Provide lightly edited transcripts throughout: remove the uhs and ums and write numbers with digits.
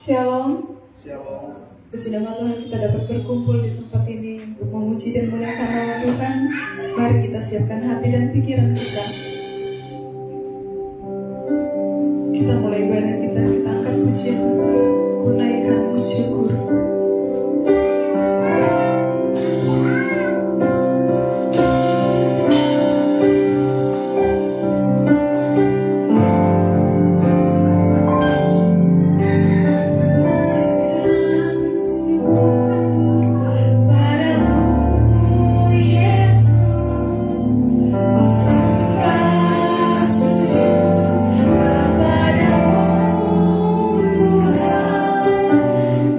Shalom. Shalom. Puji nama Tuhan, kita dapat berkumpul di tempat ini untuk memuji dan muliakan nama Tuhan. Mari kita siapkan hati dan pikiran kita. Kita mulai ibadah kita angkat pujian, kunaikan syukur. Kepadamu Tuhan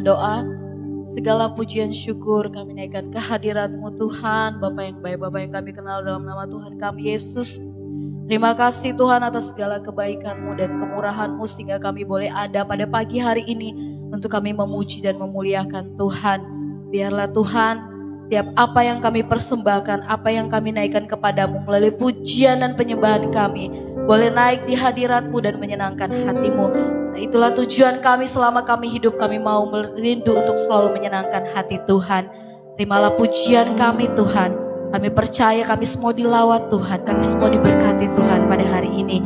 doa. Segala pujian syukur kami naikkan kehadirat-Mu Tuhan, Bapa yang baik, Bapa yang kami kenal dalam nama Tuhan kami Yesus. Terima kasih Tuhan atas segala kebaikan-Mu dan kemurahan-Mu sehingga kami boleh ada pada pagi hari ini untuk kami memuji dan memuliakan Tuhan. Biarlah Tuhan, setiap apa yang kami persembahkan, apa yang kami naikkan kepadamu melalui pujian dan penyembahan kami, boleh naik di hadirat-Mu dan menyenangkan hati-Mu. Nah, itulah tujuan kami selama kami hidup, kami mau merindu untuk selalu menyenangkan hati Tuhan. Terimalah pujian kami Tuhan. Kami percaya kami semua dilawat Tuhan, kami semua diberkati Tuhan pada hari ini.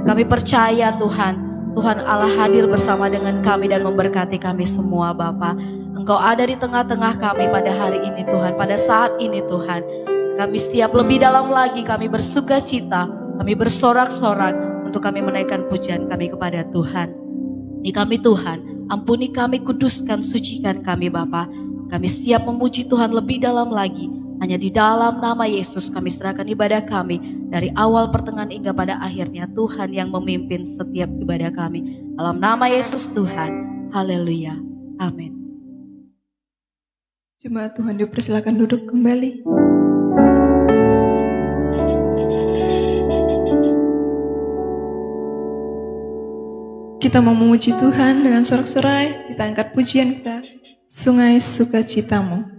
Kami percaya Tuhan, Tuhan Allah hadir bersama dengan kami dan memberkati kami semua Bapa. Engkau ada di tengah-tengah kami pada hari ini Tuhan, pada saat ini Tuhan. Kami siap lebih dalam lagi, kami bersuka cita, kami bersorak-sorak untuk kami menaikkan pujian kami kepada Tuhan. Ini kami Tuhan, ampuni kami, kuduskan, sucikan kami Bapa. Kami siap memuji Tuhan lebih dalam lagi. Hanya di dalam nama Yesus kami serahkan ibadah kami. Dari awal pertengahan hingga pada akhirnya Tuhan yang memimpin setiap ibadah kami. Dalam nama Yesus Tuhan. Haleluya. Amin. Jemaat Tuhan dipersilakan duduk kembali. Kita mau memuji Tuhan dengan sorak-sorai. Kita angkat pujian kita. Sungai Sukacitamu.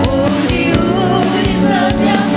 Puji-puji setiap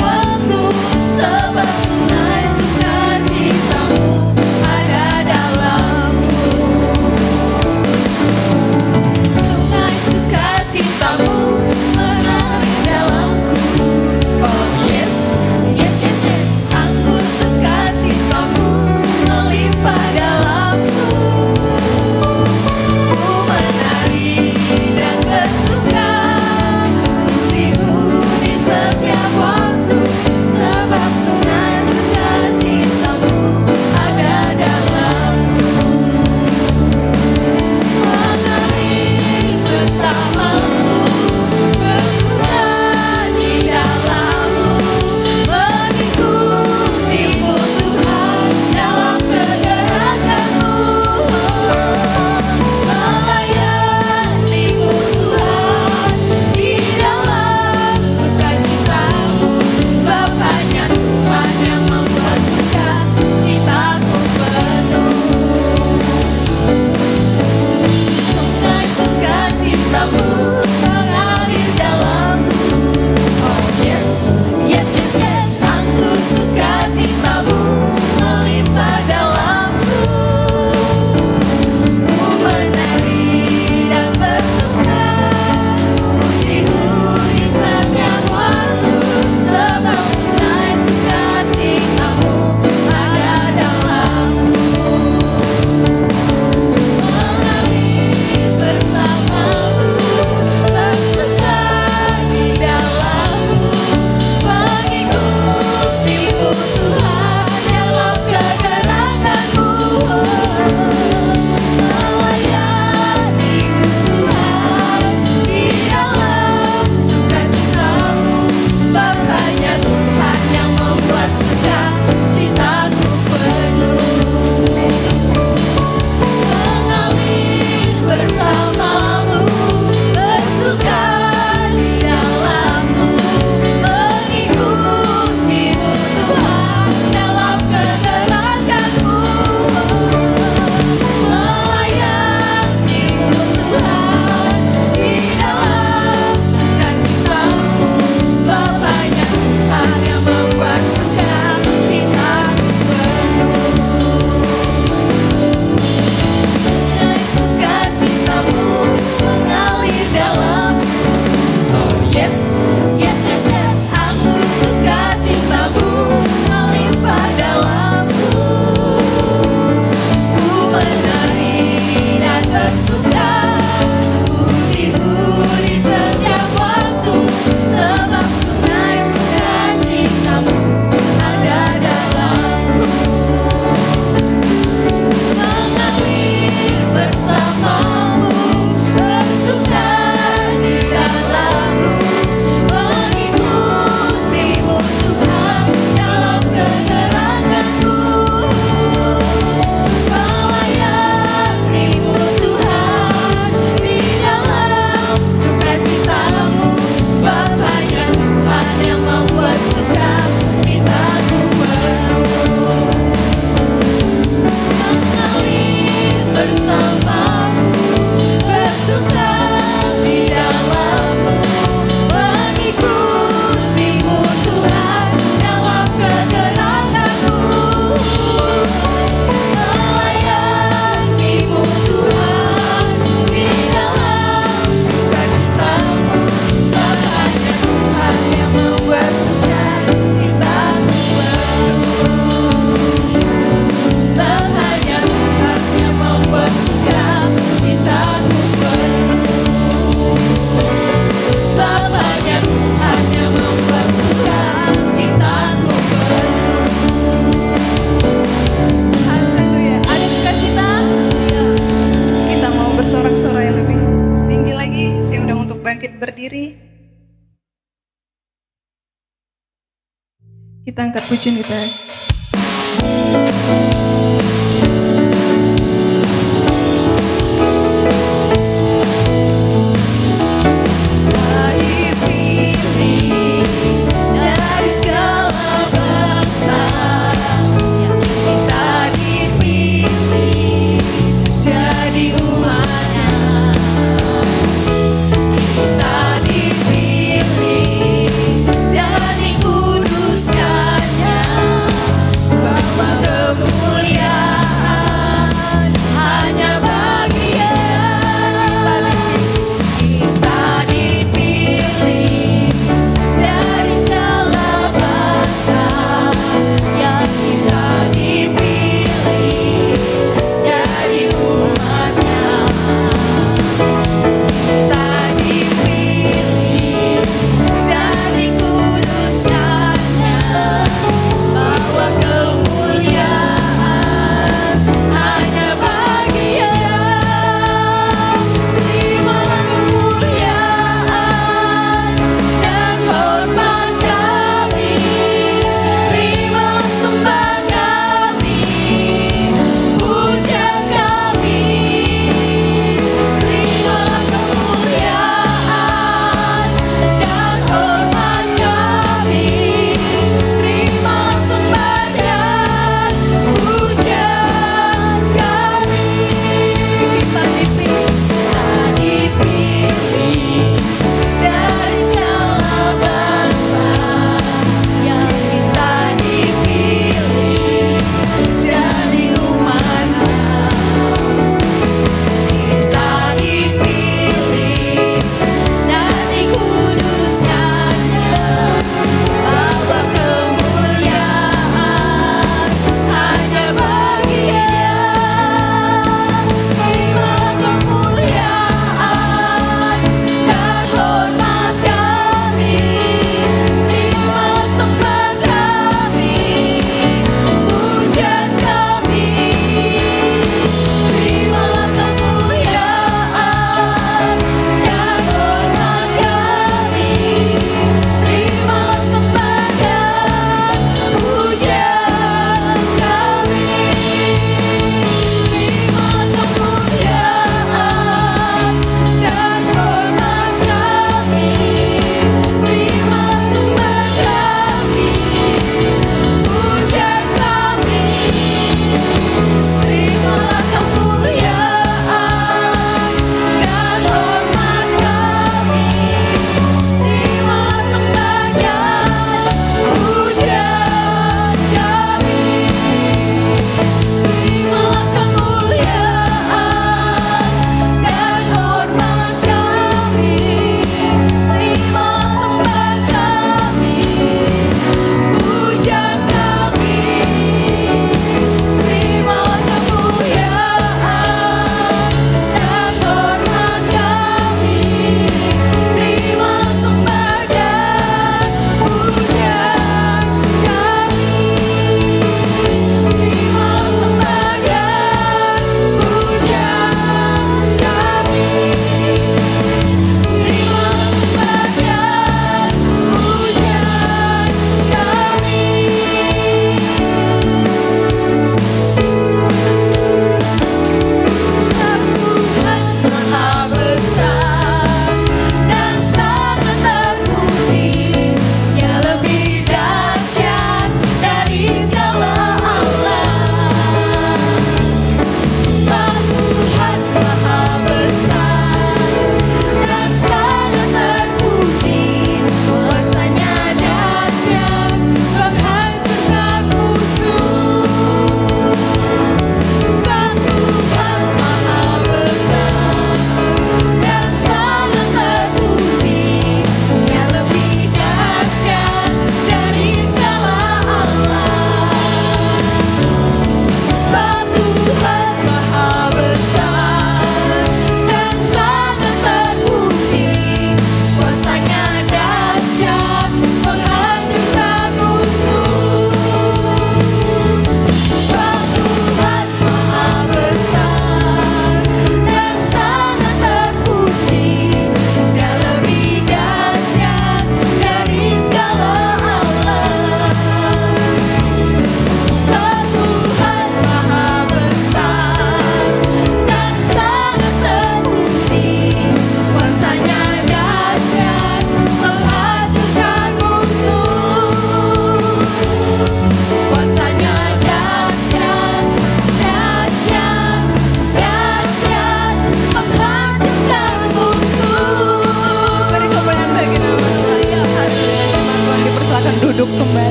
Kita angkat pujian kita. Dari segala bangsa, kita dipilih jadi umatnya. Kita dipilih dan dikuduskannya, bawa kemuliaan.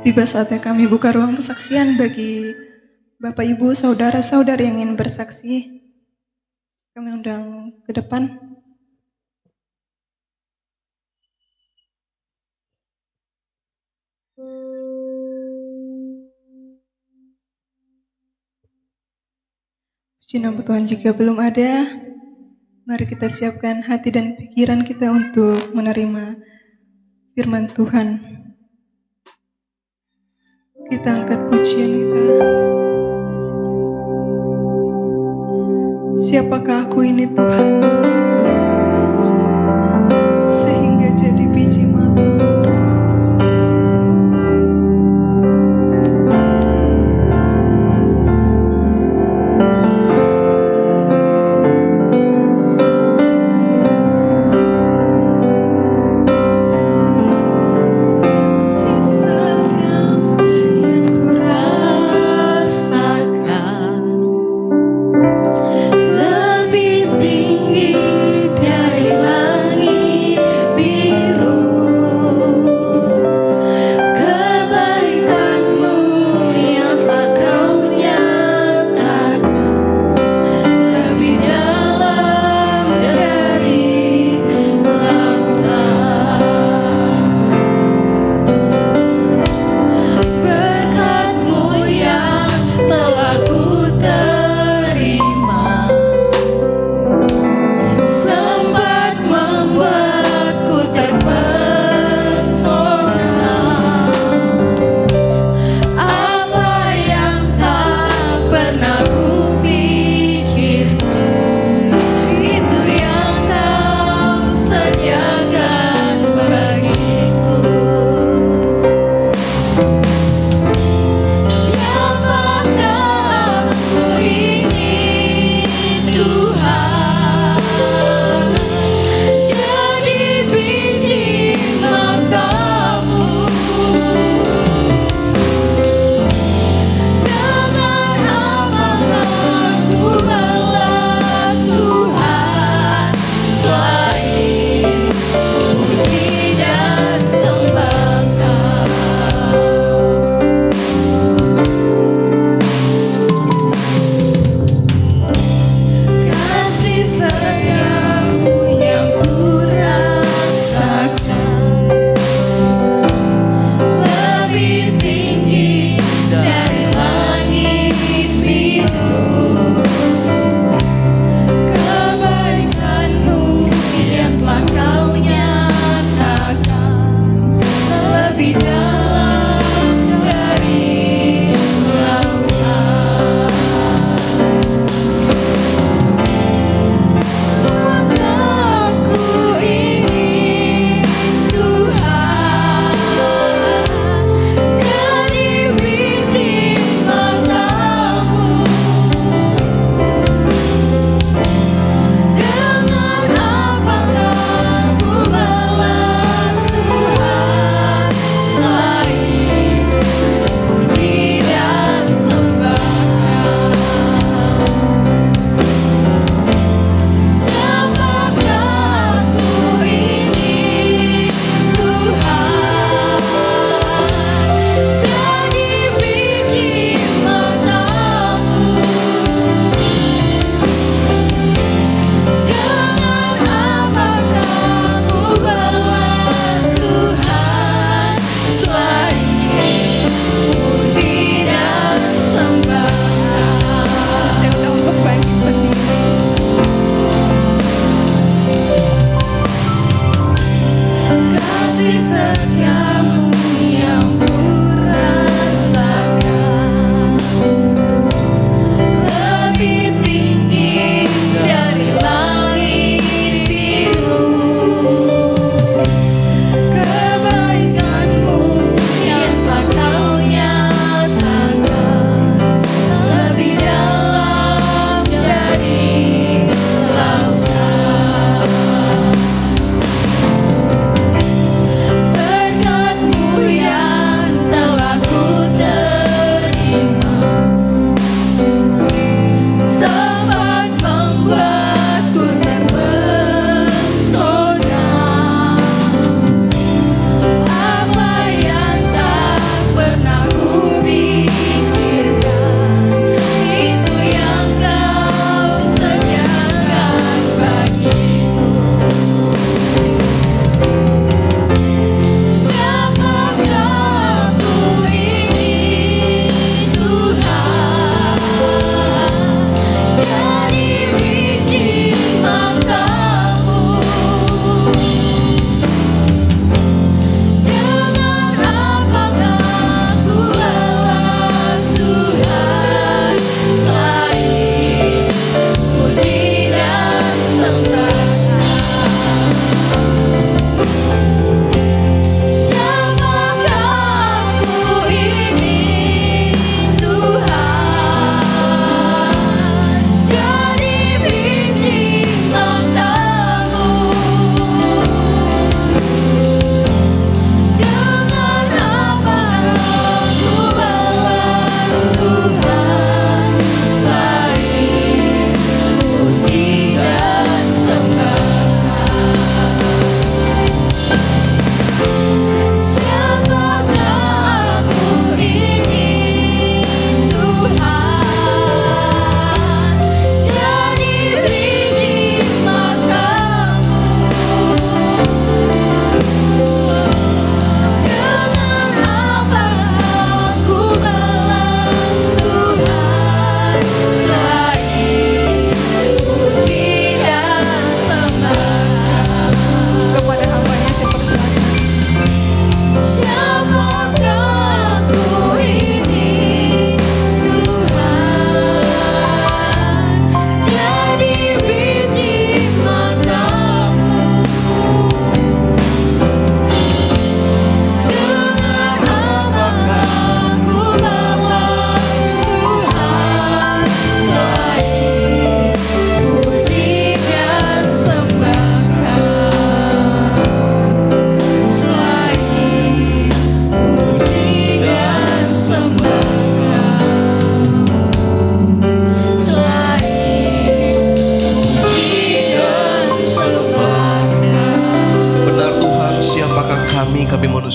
Tiba saatnya kami buka ruang kesaksian bagi Bapak, Ibu, Saudara-saudari yang ingin bersaksi. Kami undang ke depan. Puji nama Tuhan, jika belum ada, mari kita siapkan hati dan pikiran kita untuk menerima firman Tuhan. Kita angkat pujian kita. Siapakah aku ini Tuhan, sehingga jadi biji mata? Sisakan yang kurasakan lebih tinggi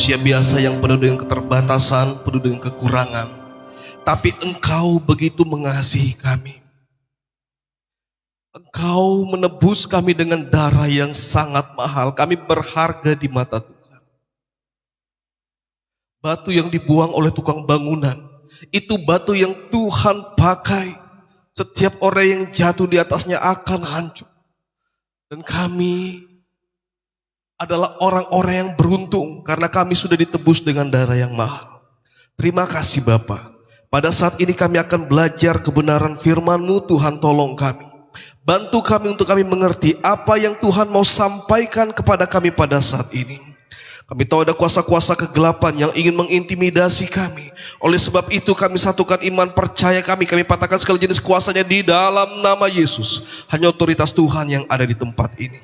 manusia biasa yang penuh dengan keterbatasan, penuh dengan kekurangan. Tapi Engkau begitu mengasihi kami. Engkau menebus kami dengan darah yang sangat mahal. Kami berharga di mata Tuhan. Batu yang dibuang oleh tukang bangunan, itu batu yang Tuhan pakai. Setiap orang yang jatuh di atasnya akan hancur. Dan kami adalah orang-orang yang beruntung karena kami sudah ditebus dengan darah yang mahal. Terima kasih Bapa. Pada saat ini kami akan belajar kebenaran firman-Mu. Tuhan, tolong kami. Bantu kami untuk kami mengerti apa yang Tuhan mau sampaikan kepada kami pada saat ini. Kami tahu ada kuasa-kuasa kegelapan yang ingin mengintimidasi kami. Oleh sebab itu kami satukan iman percaya kami. Kami patahkan segala jenis kuasanya di dalam nama Yesus. Hanya otoritas Tuhan yang ada di tempat ini.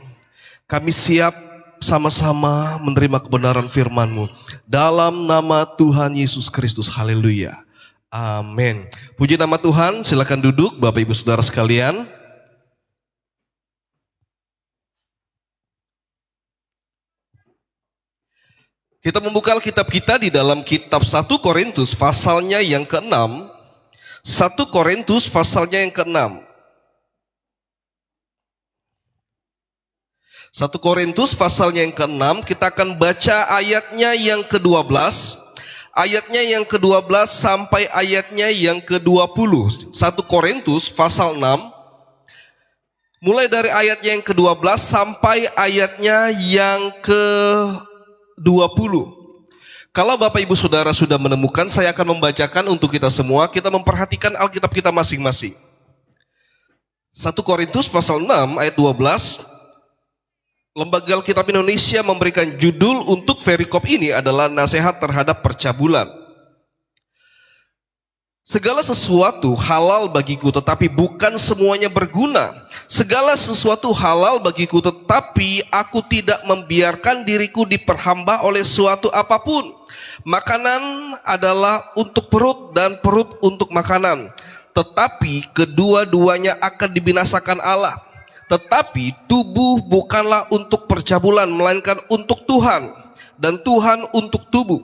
Kami siap sama-sama menerima kebenaran firman-Mu. Dalam nama Tuhan Yesus Kristus. Haleluya. Amin. Puji nama Tuhan. Silakan duduk Bapak Ibu Saudara sekalian. Kita membuka Alkitab kita di dalam kitab 1 Korintus pasalnya yang ke-6. 1 Korintus pasalnya yang ke-6. 1 Korintus pasalnya yang ke-6, kita akan baca ayatnya yang ke-12. Ayatnya yang ke-12 sampai ayatnya yang ke-20. 1 Korintus pasal 6. Mulai dari ayatnya yang ke-12 sampai ayatnya yang ke-20. Kalau Bapak Ibu Saudara sudah menemukan, saya akan membacakan untuk kita semua. Kita memperhatikan Alkitab kita masing-masing. 1 Korintus pasal 6 ayat 12. Lembaga Alkitab Indonesia memberikan judul untuk perikop ini adalah nasihat terhadap percabulan. Segala sesuatu halal bagiku, tetapi bukan semuanya berguna. Segala sesuatu halal bagiku, tetapi aku tidak membiarkan diriku diperhamba oleh suatu apapun. Makanan adalah untuk perut dan perut untuk makanan. Tetapi kedua-duanya akan dibinasakan Allah. Tetapi tubuh bukanlah untuk percabulan, melainkan untuk Tuhan. Dan Tuhan untuk tubuh.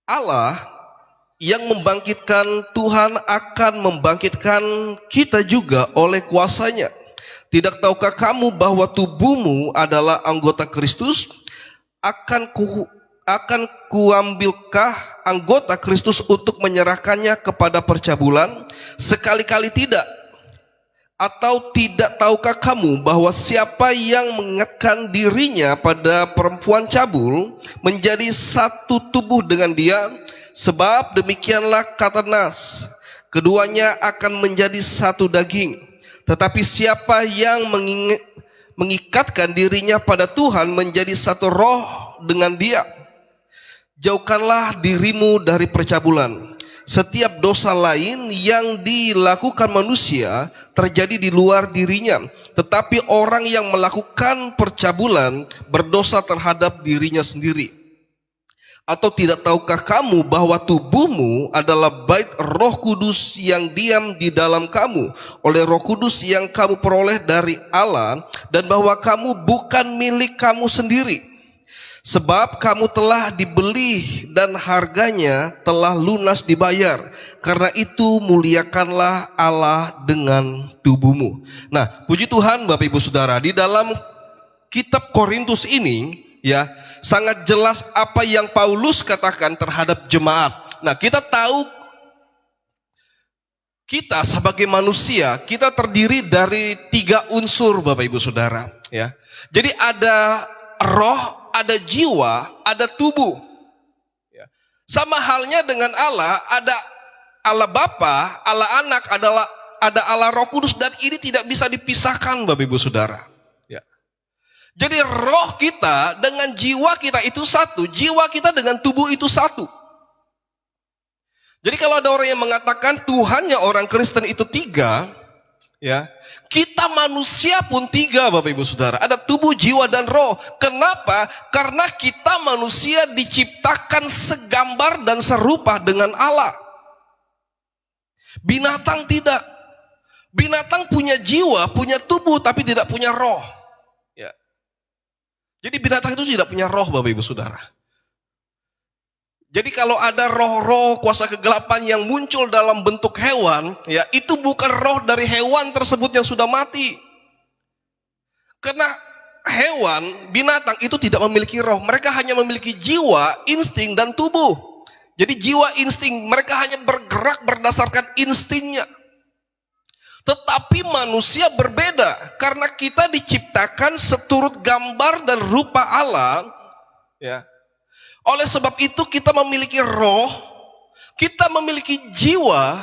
Allah yang membangkitkan Tuhan akan membangkitkan kita juga oleh kuasanya. Tidak tahukah kamu bahwa tubuhmu adalah anggota Kristus? Akan kuambilkah anggota Kristus untuk menyerahkannya kepada percabulan? Sekali-kali tidak. Atau tidak tahukah kamu bahwa siapa yang mengingatkan dirinya pada perempuan cabul menjadi satu tubuh dengan dia? Sebab demikianlah kata Nas, keduanya akan menjadi satu daging. Tetapi siapa yang mengikatkan dirinya pada Tuhan menjadi satu roh dengan dia. Jauhkanlah dirimu dari percabulan. Setiap dosa lain yang dilakukan manusia terjadi di luar dirinya. Tetapi orang yang melakukan percabulan berdosa terhadap dirinya sendiri. Atau tidak tahukah kamu bahwa tubuhmu adalah bait Roh Kudus yang diam di dalam kamu oleh Roh Kudus yang kamu peroleh dari Allah, dan bahwa kamu bukan milik kamu sendiri, sebab kamu telah dibeli dan harganya telah lunas dibayar. Karena itu muliakanlah Allah dengan tubuhmu. Nah, puji Tuhan Bapak Ibu Saudara, di dalam kitab Korintus ini ya sangat jelas apa yang Paulus katakan terhadap jemaat. Nah, kita tahu kita sebagai manusia, kita terdiri dari 3 unsur Bapak Ibu Saudara ya. Jadi ada roh, ada jiwa, ada tubuh ya. Sama halnya dengan Allah, ada Allah Bapa, Allah Anak, ada Allah Roh Kudus, dan ini tidak bisa dipisahkan Bapak Ibu Saudara. Jadi roh kita dengan jiwa kita itu satu, jiwa kita dengan tubuh itu satu. Jadi kalau ada orang yang mengatakan Tuhannya orang Kristen itu 3, ya, kita manusia pun 3 Bapak Ibu Saudara. Ada tubuh, jiwa, dan roh. Kenapa? Karena kita manusia diciptakan segambar dan serupa dengan Allah. Binatang tidak. Binatang punya jiwa, punya tubuh, tapi tidak punya roh. Jadi binatang itu tidak punya roh Bapak Ibu Saudara. Jadi kalau ada roh-roh kuasa kegelapan yang muncul dalam bentuk hewan, ya itu bukan roh dari hewan tersebut yang sudah mati. Karena hewan, binatang itu tidak memiliki roh, mereka hanya memiliki jiwa, insting dan tubuh. Jadi jiwa, insting, mereka hanya bergerak berdasarkan instingnya. Tetapi manusia berbeda, karena kita diciptakan seturut gambar dan rupa Allah, ya. Oleh sebab itu kita memiliki roh, kita memiliki jiwa,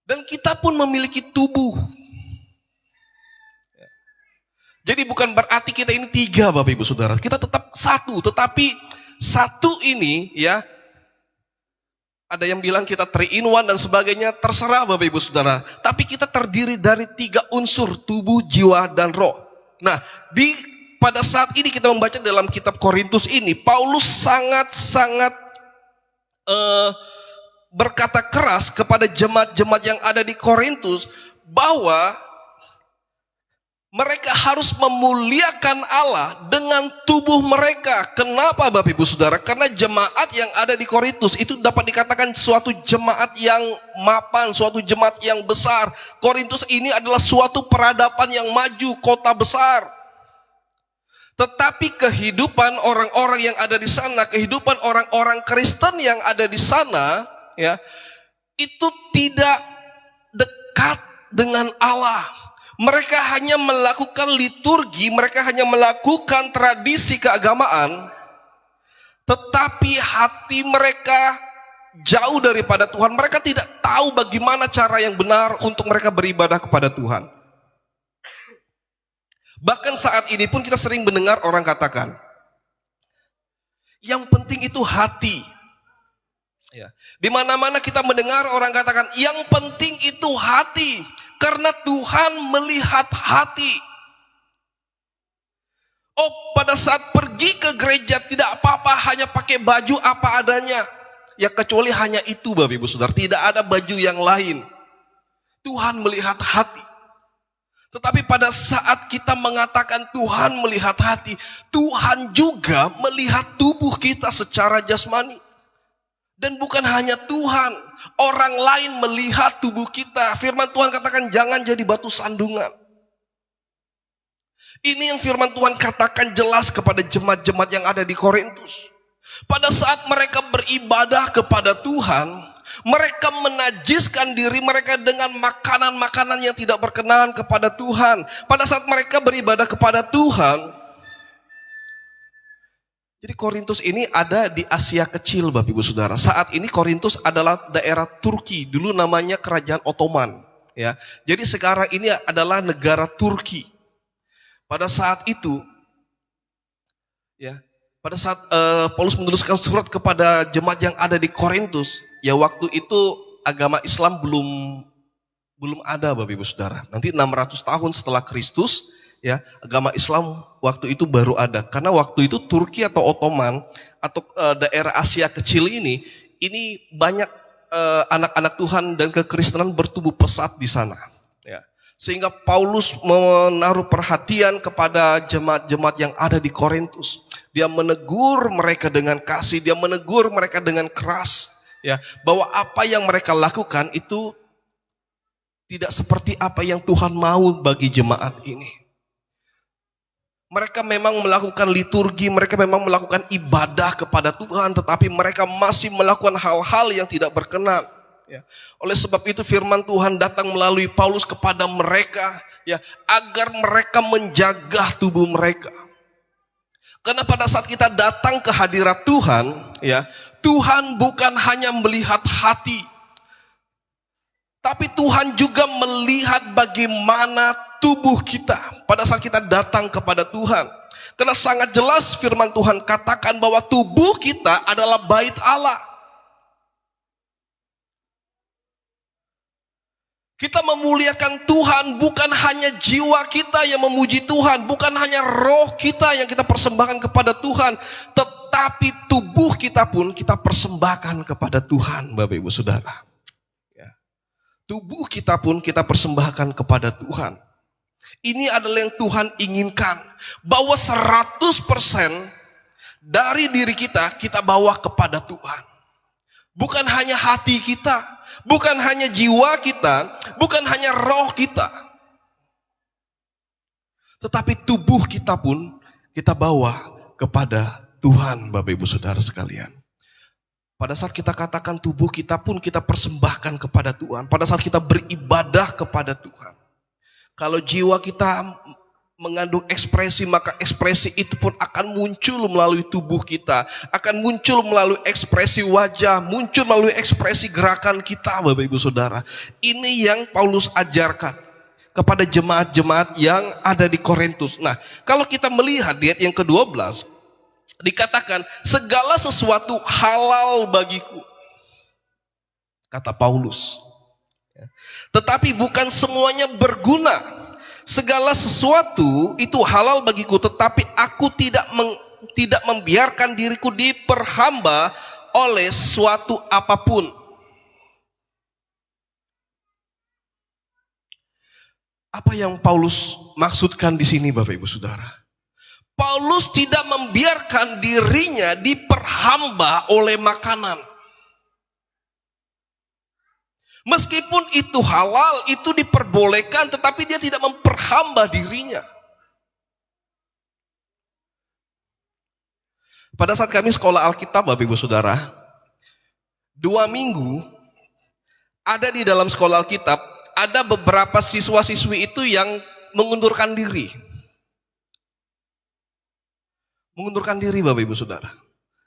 dan kita pun memiliki tubuh. Jadi bukan berarti kita ini tiga, Bapak Ibu Saudara. Kita tetap satu, tetapi satu ini ya, ada yang bilang kita 3 in 1 dan sebagainya, terserah Bapak Ibu Saudara. Tapi kita terdiri dari 3 unsur, tubuh, jiwa, dan roh. Nah, pada saat ini kita membaca dalam kitab Korintus ini, Paulus sangat-sangat berkata keras kepada jemaat-jemaat yang ada di Korintus bahwa mereka harus memuliakan Allah dengan tubuh mereka. Kenapa Bapak Ibu Saudara? Karena jemaat yang ada di Korintus itu dapat dikatakan suatu jemaat yang mapan, suatu jemaat yang besar. Korintus ini adalah suatu peradaban yang maju, kota besar. Tetapi kehidupan orang-orang yang ada di sana, kehidupan orang-orang Kristen yang ada di sana, ya, itu tidak dekat dengan Allah. Mereka hanya melakukan liturgi, mereka hanya melakukan tradisi keagamaan, tetapi hati mereka jauh daripada Tuhan. Mereka tidak tahu bagaimana cara yang benar untuk mereka beribadah kepada Tuhan. Bahkan saat ini pun kita sering mendengar orang katakan, yang penting itu hati. Ya. Di mana-mana kita mendengar orang katakan, yang penting itu hati, karena Tuhan melihat hati. Oh, pada saat pergi ke gereja tidak apa-apa, hanya pakai baju apa adanya. Ya kecuali hanya itu Bapak Ibu Saudara, tidak ada baju yang lain. Tuhan melihat hati. Tetapi pada saat kita mengatakan Tuhan melihat hati, Tuhan juga melihat tubuh kita secara jasmani. Dan bukan hanya Tuhan, orang lain melihat tubuh kita. Firman Tuhan katakan jangan jadi batu sandungan. Ini yang firman Tuhan katakan jelas kepada jemaat-jemaat yang ada di Korintus. Pada saat mereka beribadah kepada Tuhan, mereka menajiskan diri mereka dengan makanan-makanan yang tidak berkenan kepada Tuhan. Pada saat mereka beribadah kepada Tuhan, jadi Korintus ini ada di Asia Kecil Bapak Ibu Saudara. Saat ini Korintus adalah daerah Turki, dulu namanya Kerajaan Ottoman. Ya, jadi sekarang ini adalah negara Turki. Pada saat itu, ya, pada saat Paulus menuliskan surat kepada jemaat yang ada di Korintus, ya waktu itu agama Islam belum ada Bapak Ibu Saudara. Nanti 600 tahun setelah Kristus, ya agama Islam waktu itu baru ada. Karena waktu itu Turki atau Ottoman atau daerah Asia Kecil ini banyak anak-anak Tuhan dan kekristenan bertumbuh pesat di sana. Ya. Sehingga Paulus menaruh perhatian kepada jemaat-jemaat yang ada di Korintus. Dia menegur mereka dengan kasih, dia menegur mereka dengan keras. Ya, bahwa apa yang mereka lakukan itu tidak seperti apa yang Tuhan mau bagi jemaat ini. Mereka memang melakukan liturgi, mereka memang melakukan ibadah kepada Tuhan, tetapi mereka masih melakukan hal-hal yang tidak berkenan. Ya. Oleh sebab itu firman Tuhan datang melalui Paulus kepada mereka, ya, agar mereka menjaga tubuh mereka. Karena pada saat kita datang ke hadirat Tuhan, ya, Tuhan bukan hanya melihat hati, tapi Tuhan juga melihat bagaimana tubuh kita pada saat kita datang kepada Tuhan. Karena sangat jelas firman Tuhan katakan bahwa tubuh kita adalah bait Allah. Kita memuliakan Tuhan, bukan hanya jiwa kita yang memuji Tuhan, bukan hanya roh kita yang kita persembahkan kepada Tuhan, tetapi tubuh kita pun kita persembahkan kepada Tuhan, Bapak Ibu Saudara. Ya. Tubuh kita pun kita persembahkan kepada Tuhan. Ini adalah yang Tuhan inginkan, bahwa 100% dari diri kita, kita bawa kepada Tuhan. Bukan hanya hati kita, bukan hanya jiwa kita, bukan hanya roh kita. Tetapi tubuh kita pun kita bawa kepada Tuhan, Bapak Ibu Saudara sekalian. Pada saat kita katakan tubuh kita pun kita persembahkan kepada Tuhan. Pada saat kita beribadah kepada Tuhan. Kalau jiwa kita mengandung ekspresi, maka ekspresi itu pun akan muncul melalui tubuh kita, akan muncul melalui ekspresi wajah, muncul melalui ekspresi gerakan kita, Bapak Ibu Saudara. Ini yang Paulus ajarkan kepada jemaat-jemaat yang ada di Korintus. Nah, kalau kita melihat di ayat yang ke-12, dikatakan segala sesuatu halal bagiku, kata Paulus. Tetapi bukan semuanya berguna. Segala sesuatu itu halal bagiku, tetapi aku tidak membiarkan diriku diperhamba oleh suatu apapun. Apa yang Paulus maksudkan di sini, Bapak Ibu Saudara? Paulus tidak membiarkan dirinya diperhamba oleh makanan. Meskipun itu halal, itu diperbolehkan, tetapi dia tidak memperhamba dirinya. Pada saat kami sekolah Alkitab, Bapak Ibu Saudara, 2 minggu ada di dalam sekolah Alkitab, ada beberapa siswa-siswi itu yang mengundurkan diri. Mengundurkan diri, Bapak Ibu Saudara.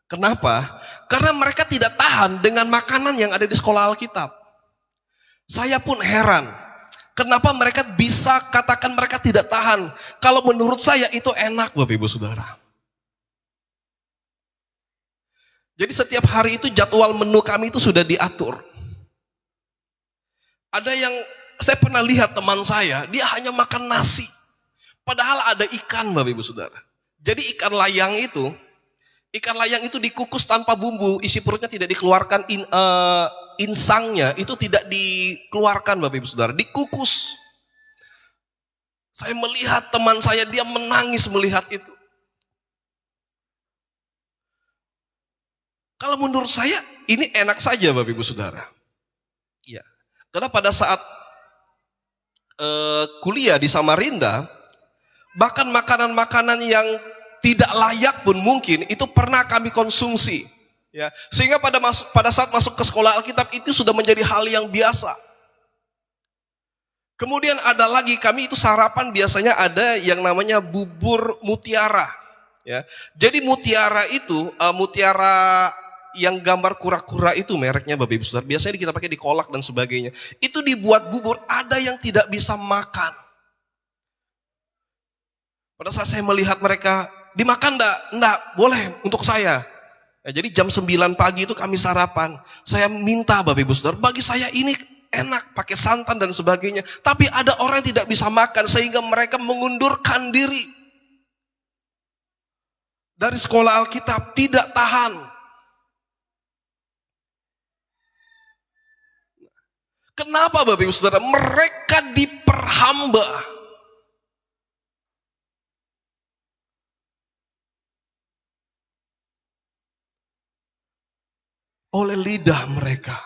Kenapa? Karena mereka tidak tahan dengan makanan yang ada di sekolah Alkitab. Saya pun heran, kenapa mereka bisa katakan mereka tidak tahan. Kalau menurut saya itu enak, Bapak Ibu Saudara. Jadi setiap hari itu jadwal menu kami itu sudah diatur. Ada yang, saya pernah lihat teman saya, dia hanya makan nasi. Padahal ada ikan, Bapak Ibu Saudara. Jadi ikan layang itu dikukus tanpa bumbu, isi perutnya tidak dikeluarkan, insangnya itu tidak dikeluarkan, Bapak Ibu Saudara, dikukus. Saya melihat teman saya, dia menangis melihat itu. Kalau menurut saya ini enak saja, Bapak Ibu Saudara. Ya, karena pada saat kuliah di Samarinda, bahkan makanan-makanan yang tidak layak pun mungkin itu pernah kami konsumsi. Ya, sehingga pada saat masuk ke sekolah Alkitab itu sudah menjadi hal yang biasa. Kemudian ada lagi, kami itu sarapan biasanya ada yang namanya bubur mutiara. Ya, jadi mutiara itu, mutiara yang gambar kura-kura itu mereknya, Bapak Ibu Saudara. Biasanya kita pakai di kolak dan sebagainya. Itu dibuat bubur, ada yang tidak bisa makan. Pada saat saya melihat mereka, dimakan enggak, boleh untuk saya. Ya, jadi jam 9 pagi itu kami sarapan. Saya minta, Bapak Ibu Saudara, bagi saya ini enak, pakai santan dan sebagainya. Tapi ada orang yang tidak bisa makan, sehingga mereka mengundurkan diri. Dari sekolah Alkitab, tidak tahan. Kenapa, Bapak Ibu Saudara? Mereka diperhamba oleh lidah mereka.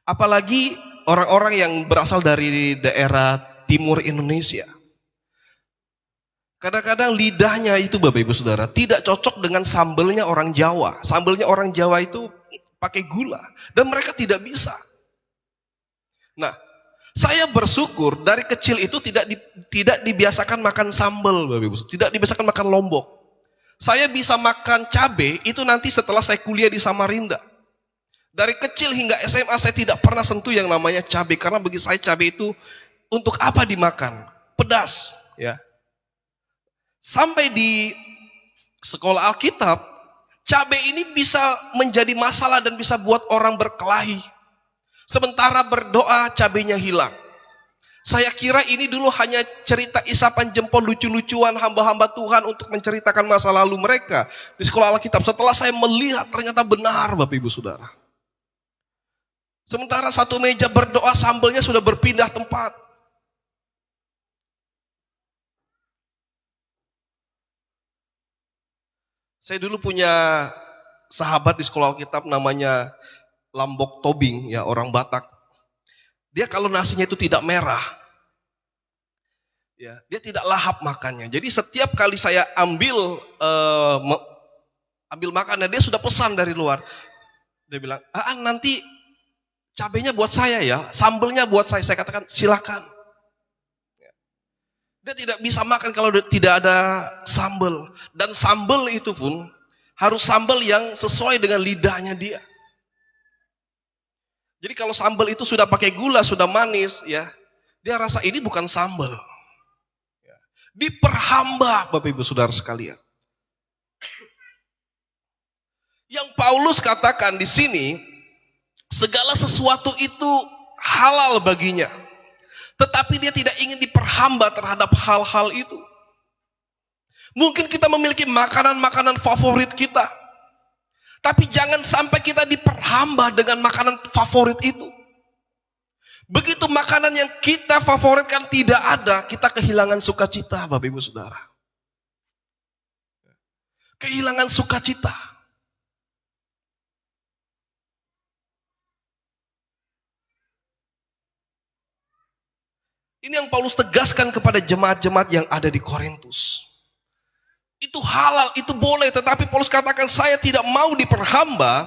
Apalagi orang-orang yang berasal dari daerah timur Indonesia. Kadang-kadang lidahnya itu, Bapak Ibu Saudara, tidak cocok dengan sambelnya orang Jawa. Sambelnya orang Jawa itu pakai gula. Dan mereka tidak bisa. Nah, saya bersyukur dari kecil itu tidak dibiasakan makan sambel, Bapak Ibu Saudara. Tidak dibiasakan makan lombok. Saya bisa makan cabai itu nanti setelah saya kuliah di Samarinda. Dari kecil hingga SMA saya tidak pernah sentuh yang namanya cabai. Karena bagi saya cabai itu untuk apa dimakan? Pedas. Ya. Sampai di sekolah Alkitab, cabai ini bisa menjadi masalah dan bisa buat orang berkelahi. Sementara berdoa cabainya hilang. Saya kira ini dulu hanya cerita isapan jempol lucu-lucuan hamba-hamba Tuhan untuk menceritakan masa lalu mereka di sekolah Alkitab. Setelah saya melihat ternyata benar, Bapak Ibu Saudara. Sementara satu meja berdoa, sambelnya sudah berpindah tempat. Saya dulu punya sahabat di sekolah Alkitab namanya Lambok Tobing, ya, orang Batak. Dia kalau nasinya itu tidak merah, ya, dia tidak lahap makannya. Jadi setiap kali saya ambil makannya, dia sudah pesan dari luar. Dia bilang, nanti cabenya buat saya ya, sambelnya buat saya. Saya katakan silakan. Dia tidak bisa makan kalau tidak ada sambel. Dan sambel itu pun harus sambel yang sesuai dengan lidahnya dia. Jadi kalau sambal itu sudah pakai gula, sudah manis, ya, dia rasa ini bukan sambal. Diperhamba, Bapak Ibu Saudara sekalian. Yang Paulus katakan di sini, segala sesuatu itu halal baginya. Tetapi dia tidak ingin diperhamba terhadap hal-hal itu. Mungkin kita memiliki makanan-makanan favorit kita. Tapi jangan sampai kita diperhamba dengan makanan favorit itu. Begitu makanan yang kita favoritkan tidak ada, kita kehilangan sukacita, Bapak Ibu Saudara. Kehilangan sukacita. Ini yang Paulus tegaskan kepada jemaat-jemaat yang ada di Korintus. Itu halal, itu boleh, tetapi Paulus katakan saya tidak mau diperhamba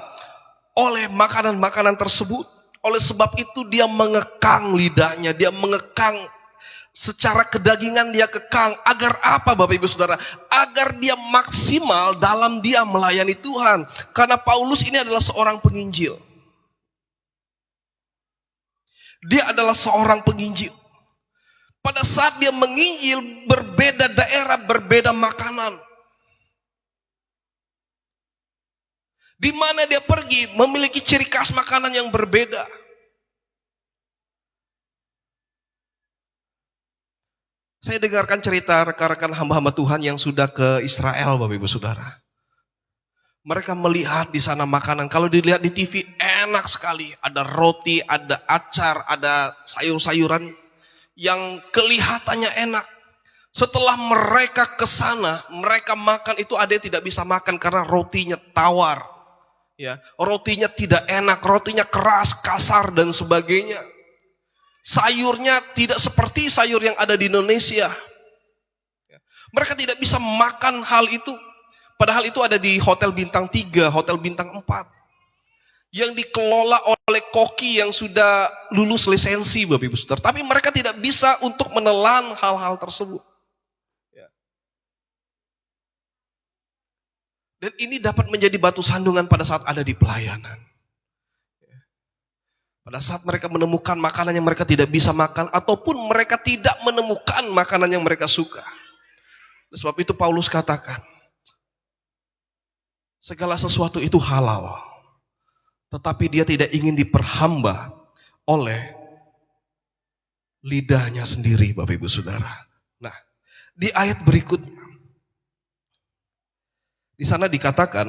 oleh makanan-makanan tersebut. Oleh sebab itu dia mengekang lidahnya, dia mengekang secara kedagingan, dia kekang. Agar apa Bapak Ibu Saudara? Agar dia maksimal dalam dia melayani Tuhan. Karena Paulus ini adalah seorang penginjil. Dia adalah seorang penginjil. Pada saat dia menginjil, berbeda daerah, berbeda makanan. Di mana dia pergi, memiliki ciri khas makanan yang berbeda. Saya dengarkan cerita rekan-rekan hamba-hamba Tuhan yang sudah ke Israel, Bapak Ibu Saudara. Mereka melihat di sana makanan, kalau dilihat di TV enak sekali. Ada roti, ada acar, ada sayur-sayuran yang kelihatannya enak. Setelah mereka ke sana, mereka makan itu ada yang tidak bisa makan karena rotinya tawar. Ya, rotinya tidak enak, rotinya keras, kasar dan sebagainya. Sayurnya tidak seperti sayur yang ada di Indonesia. Mereka tidak bisa makan hal itu. Padahal itu ada di hotel bintang 3, hotel bintang 4. Yang dikelola oleh koki yang sudah lulus lisensi, Bapak Ibu Saudara. Tapi mereka tidak bisa untuk menelan hal-hal tersebut. Dan ini dapat menjadi batu sandungan pada saat ada di pelayanan. Pada saat mereka menemukan makanan yang mereka tidak bisa makan, ataupun mereka tidak menemukan makanan yang mereka suka. Sebab itu Paulus katakan, segala sesuatu itu halal. Tetapi dia tidak ingin diperhamba oleh lidahnya sendiri, Bapak Ibu Saudara. Nah, di ayat berikutnya, di sana dikatakan,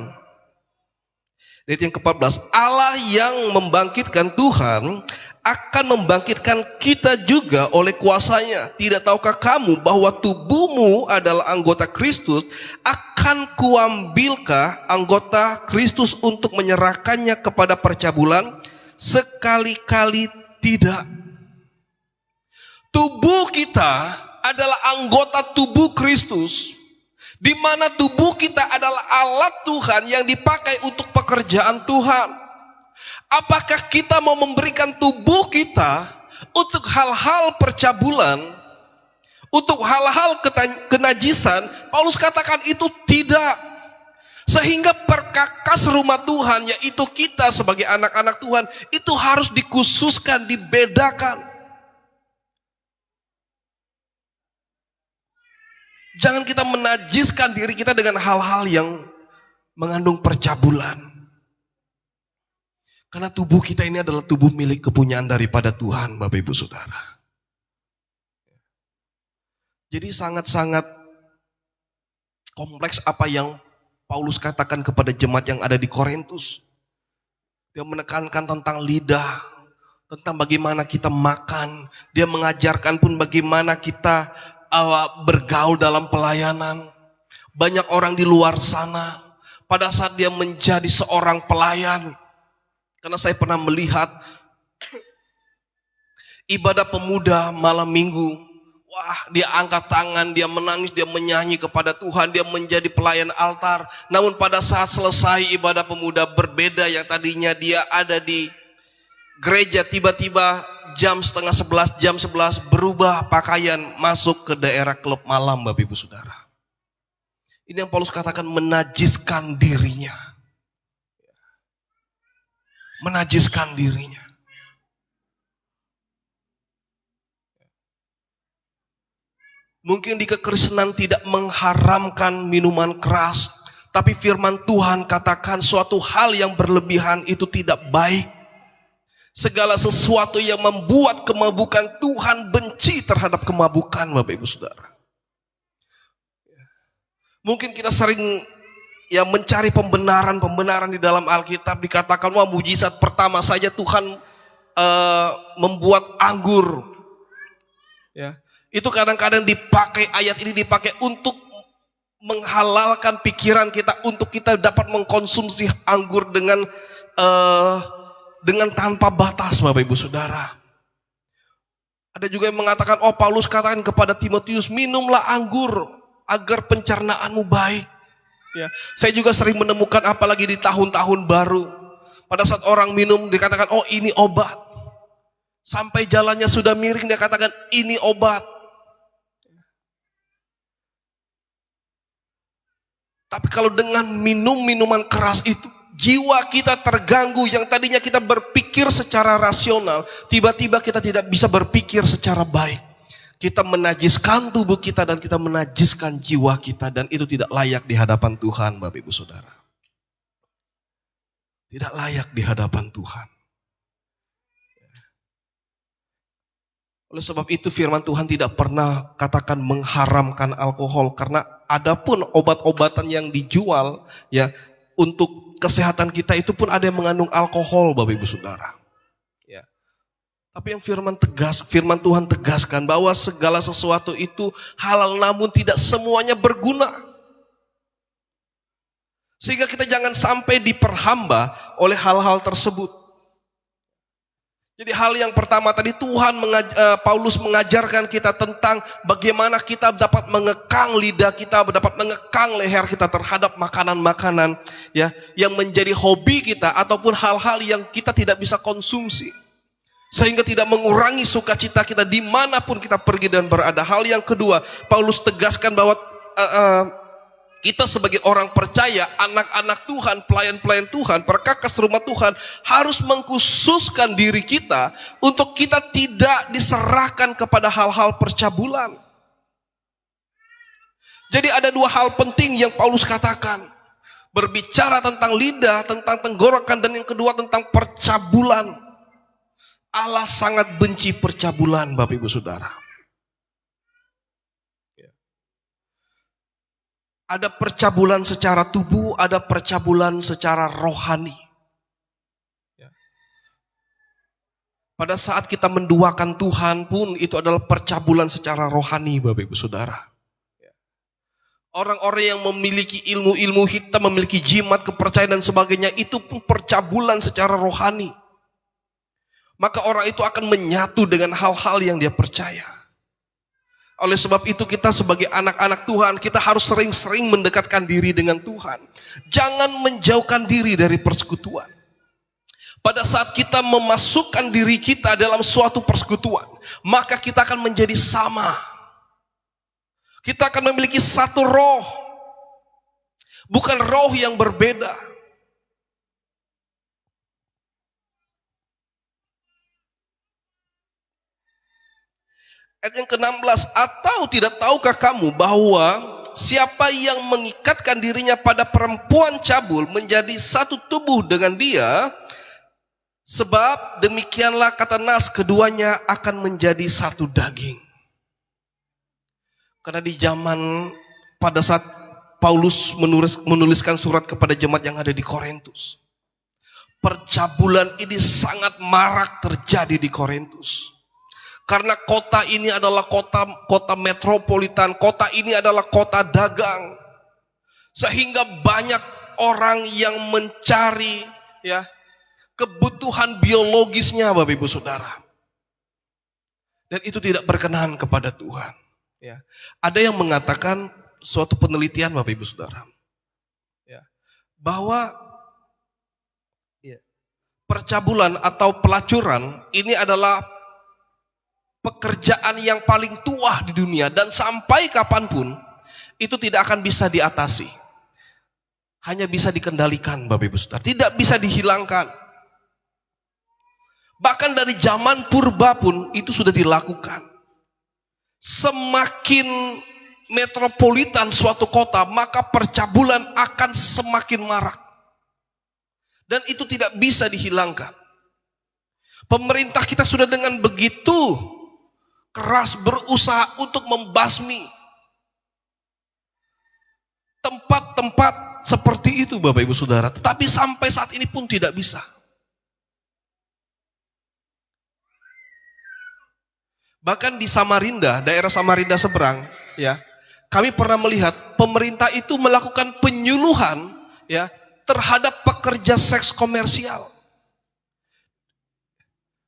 ayat yang ke-14, Allah yang membangkitkan Tuhan akan membangkitkan kita juga oleh kuasanya. Tidak tahukah kamu bahwa tubuhmu adalah anggota Kristus? Akan kuambilkah anggota Kristus untuk menyerahkannya kepada percabulan? Sekali-kali tidak. Tubuh kita adalah anggota tubuh Kristus, di mana tubuh kita adalah alat Tuhan yang dipakai untuk pekerjaan Tuhan. Apakah kita mau memberikan tubuh kita untuk hal-hal percabulan, untuk hal-hal kenajisan? Paulus katakan itu tidak. Sehingga perkakas rumah Tuhan, yaitu kita sebagai anak-anak Tuhan, itu harus dikhususkan, dibedakan. Jangan kita menajiskan diri kita dengan hal-hal yang mengandung percabulan. Karena tubuh kita ini adalah tubuh milik kepunyaan daripada Tuhan, Bapak Ibu Saudara. Jadi sangat-sangat kompleks apa yang Paulus katakan kepada jemaat yang ada di Korintus. Dia menekankan tentang lidah, tentang bagaimana kita makan. Dia mengajarkan pun bagaimana kita bergaul dalam pelayanan. Banyak orang di luar sana pada saat dia menjadi seorang pelayan. Karena saya pernah melihat ibadah pemuda malam minggu. Wah, dia angkat tangan, dia menangis, dia menyanyi kepada Tuhan, dia menjadi pelayan altar. Namun pada saat selesai ibadah pemuda berbeda, yang tadinya dia ada di gereja, tiba-tiba jam setengah 11, jam 11 berubah pakaian masuk ke daerah klub malam, Bapak Ibu Saudara. Ini yang Paulus katakan menajiskan dirinya. Menajiskan dirinya. Mungkin di kekristenan tidak mengharamkan minuman keras, tapi firman Tuhan katakan suatu hal yang berlebihan itu tidak baik. Segala sesuatu yang membuat kemabukan, Tuhan benci terhadap kemabukan, Bapak Ibu Saudara. Mungkin kita sering mencari pembenaran di dalam Alkitab, dikatakan wah mujizat pertama saja Tuhan membuat anggur. Ya. Itu kadang-kadang dipakai, ayat ini dipakai untuk menghalalkan pikiran kita, untuk kita dapat mengkonsumsi anggur dengan tanpa batas, Bapak Ibu Saudara. Ada juga yang mengatakan, oh Paulus katakan kepada Timotius, minumlah anggur agar pencernaanmu baik. Ya, saya juga sering menemukan apalagi di tahun-tahun baru, pada saat orang minum dikatakan, oh ini obat. Sampai jalannya sudah miring dia katakan ini obat. Tapi kalau dengan minum minuman keras itu, jiwa kita terganggu. Yang tadinya kita berpikir secara rasional, tiba-tiba kita tidak bisa berpikir secara baik. Kita menajiskan tubuh kita dan kita menajiskan jiwa kita. Dan itu tidak layak di hadapan Tuhan, Bapak Ibu Saudara. Tidak layak di hadapan Tuhan. Oleh sebab itu firman Tuhan tidak pernah katakan mengharamkan alkohol, karena adapun obat-obatan yang dijual ya untuk kesehatan kita itu pun ada yang mengandung alkohol, Bapak Ibu Saudara. Ya. Tapi yang firman Tuhan tegaskan bahwa segala sesuatu itu halal namun tidak semuanya berguna. Sehingga kita jangan sampai diperhamba oleh hal-hal tersebut. Jadi hal yang pertama tadi Paulus mengajarkan kita tentang bagaimana kita dapat mengekang lidah kita, dapat mengekang leher kita terhadap makanan-makanan ya yang menjadi hobi kita ataupun hal-hal yang kita tidak bisa konsumsi. Sehingga tidak mengurangi sukacita kita dimanapun kita pergi dan berada. Hal yang kedua, Paulus tegaskan bahwa kita sebagai orang percaya, anak-anak Tuhan, pelayan-pelayan Tuhan, perkakas rumah Tuhan harus mengkhususkan diri kita untuk kita tidak diserahkan kepada hal-hal percabulan. Jadi ada dua hal penting yang Paulus katakan. Berbicara tentang lidah, tentang tenggorokan, dan yang kedua tentang percabulan. Allah sangat benci percabulan, Bapak Ibu Saudara. Ada percabulan secara tubuh, ada percabulan secara rohani. Pada saat kita menduakan Tuhan pun itu adalah percabulan secara rohani, Bapak Ibu Saudara. Orang-orang yang memiliki ilmu-ilmu hitam, memiliki jimat, kepercayaan dan sebagainya, itu pun percabulan secara rohani. Maka orang itu akan menyatu dengan hal-hal yang dia percaya. Oleh sebab itu kita sebagai anak-anak Tuhan, kita harus sering-sering mendekatkan diri dengan Tuhan. Jangan menjauhkan diri dari persekutuan. Pada saat kita memasukkan diri kita dalam suatu persekutuan, maka kita akan menjadi sama. Kita akan memiliki satu roh. Bukan roh yang berbeda. Ayat yang ke-16, atau tidak tahukah kamu bahwa siapa yang mengikatkan dirinya pada perempuan cabul menjadi satu tubuh dengan dia, sebab demikianlah kata Nas, keduanya akan menjadi satu daging. Karena di zaman pada saat Paulus menuliskan surat kepada jemaat yang ada di Korintus, percabulan ini sangat marak terjadi di Korintus. Karena kota ini adalah kota metropolitan, kota ini adalah kota dagang. Sehingga banyak orang yang mencari ya kebutuhan biologisnya, Bapak Ibu Saudara. Dan itu tidak berkenan kepada Tuhan. Ya. Ada yang mengatakan suatu penelitian, Bapak Ibu Saudara, ya, bahwa ya, percabulan atau pelacuran ini adalah pekerjaan yang paling tua di dunia, dan sampai kapanpun itu tidak akan bisa diatasi. Hanya bisa dikendalikan, Bapak Ibu Saudara, tidak bisa dihilangkan. Bahkan dari zaman purba pun itu sudah dilakukan. Semakin metropolitan suatu kota, maka percabulan akan semakin marak. Dan itu tidak bisa dihilangkan. Pemerintah kita sudah dengan begitu keras berusaha untuk membasmi tempat-tempat seperti itu, Bapak Ibu Saudara. Tetapi sampai saat ini pun tidak bisa. Bahkan di Samarinda, daerah Samarinda seberang, ya, kami pernah melihat pemerintah itu melakukan penyuluhan ya terhadap pekerja seks komersial.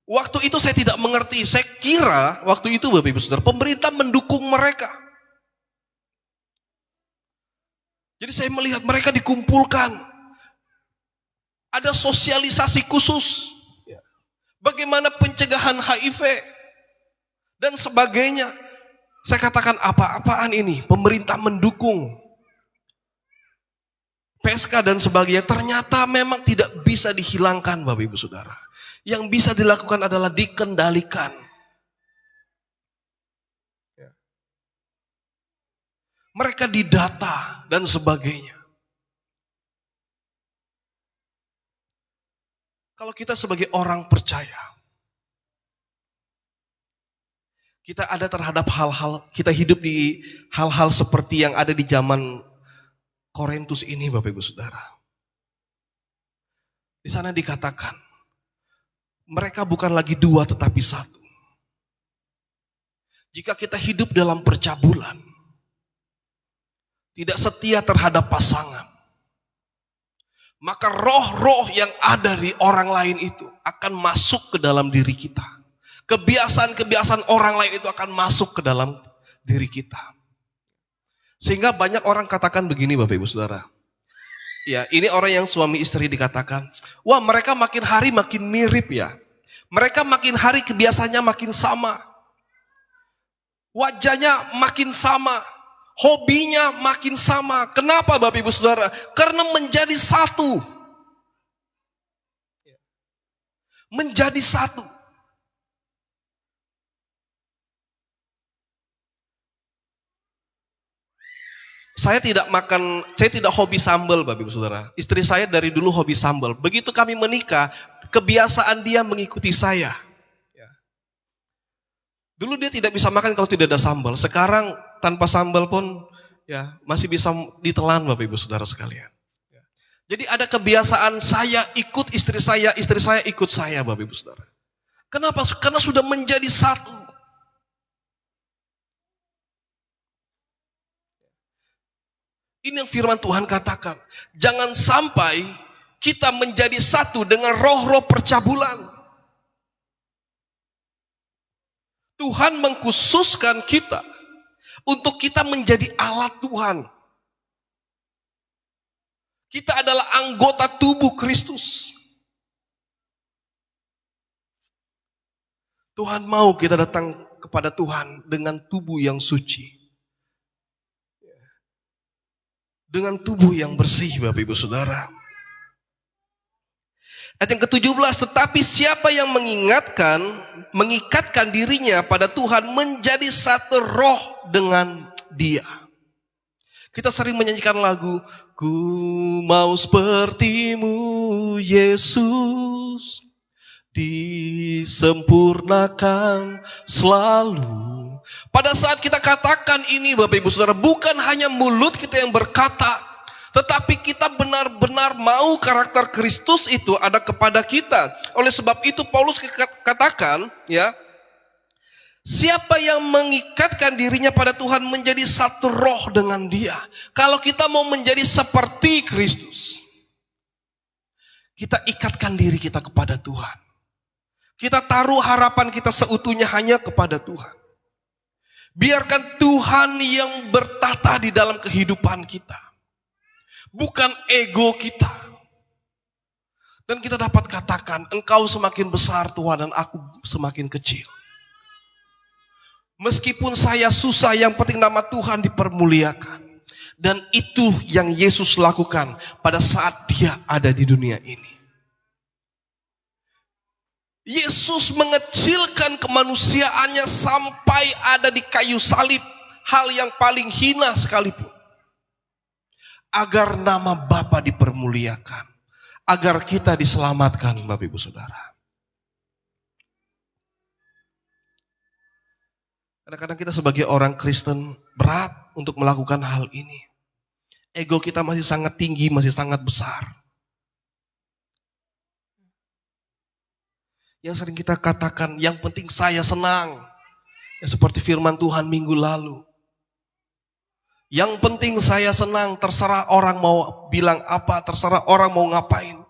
Waktu itu saya tidak mengerti, saya kira waktu itu, Bapak Ibu Saudara, pemerintah mendukung mereka. Jadi saya melihat mereka dikumpulkan, ada sosialisasi khusus, bagaimana pencegahan HIV dan sebagainya. Saya katakan, apa-apaan ini? Pemerintah mendukung PSK dan sebagainya. Ternyata memang tidak bisa dihilangkan, Bapak Ibu Saudara. Yang bisa dilakukan adalah dikendalikan. Mereka didata dan sebagainya. Kalau kita sebagai orang percaya, kita ada terhadap hal-hal, kita hidup di hal-hal seperti yang ada di zaman Korintus ini, Bapak Ibu Saudara. Di sana dikatakan, mereka bukan lagi dua tetapi satu. Jika kita hidup dalam percabulan, tidak setia terhadap pasangan, maka roh-roh yang ada di orang lain itu akan masuk ke dalam diri kita. Kebiasaan-kebiasaan orang lain itu akan masuk ke dalam diri kita. Sehingga banyak orang katakan begini, Bapak Ibu Saudara. Ya, ini orang yang suami istri dikatakan, wah mereka makin hari makin mirip ya. Mereka makin hari kebiasaannya makin sama. Wajahnya makin sama. Hobinya makin sama. Kenapa, Bapak Ibu Saudara? Karena menjadi satu. Menjadi satu. Saya tidak hobi sambal, Bapak Ibu Saudara. Istri saya dari dulu hobi sambal. Begitu kami menikah, kebiasaan dia mengikuti saya. Dulu dia tidak bisa makan kalau tidak ada sambal. Sekarang tanpa sambal pun ya masih bisa ditelan, Bapak Ibu Saudara sekalian. Jadi ada kebiasaan saya ikut istri saya ikut saya, Bapak Ibu Saudara. Kenapa? Karena sudah menjadi satu. Ini yang firman Tuhan katakan. Jangan sampai kita menjadi satu dengan roh-roh percabulan. Tuhan mengkhususkan kita untuk kita menjadi alat Tuhan. Kita adalah anggota tubuh Kristus. Tuhan mau kita datang kepada Tuhan dengan tubuh yang suci. Dengan tubuh yang bersih, Bapak Ibu Saudara. Ayat yang ke-17, tetapi siapa yang mengikatkan dirinya pada Tuhan menjadi satu roh dengan Dia. Kita sering menyanyikan lagu, ku mau sepertimu Yesus, disempurnakan selalu. Pada saat kita katakan ini, Bapak Ibu Saudara, bukan hanya mulut kita yang berkata, tetapi kita benar-benar mau karakter Kristus itu ada kepada kita. Oleh sebab itu Paulus katakan, ya, siapa yang mengikatkan dirinya pada Tuhan menjadi satu roh dengan Dia. Kalau kita mau menjadi seperti Kristus, Kita ikatkan diri kita kepada Tuhan. Kita taruh harapan kita seutuhnya hanya kepada Tuhan. Biarkan Tuhan yang bertata di dalam kehidupan kita. Bukan ego kita. Dan kita dapat katakan, Engkau semakin besar Tuhan dan aku semakin kecil. Meskipun saya susah, yang penting nama Tuhan dipermuliakan. Dan itu yang Yesus lakukan pada saat dia ada di dunia ini. Yesus mengecilkan kemanusiaannya sampai ada di kayu salib, hal yang paling hina sekalipun. Agar nama Bapa dipermuliakan, agar kita diselamatkan, Bapak Ibu Saudara. Kadang-kadang kita sebagai orang Kristen berat untuk melakukan hal ini. Ego kita masih sangat tinggi, masih sangat besar. Yang sering kita katakan, yang penting saya senang. Ya, seperti firman Tuhan minggu lalu. Yang penting saya senang, terserah orang mau bilang apa, terserah orang mau ngapain.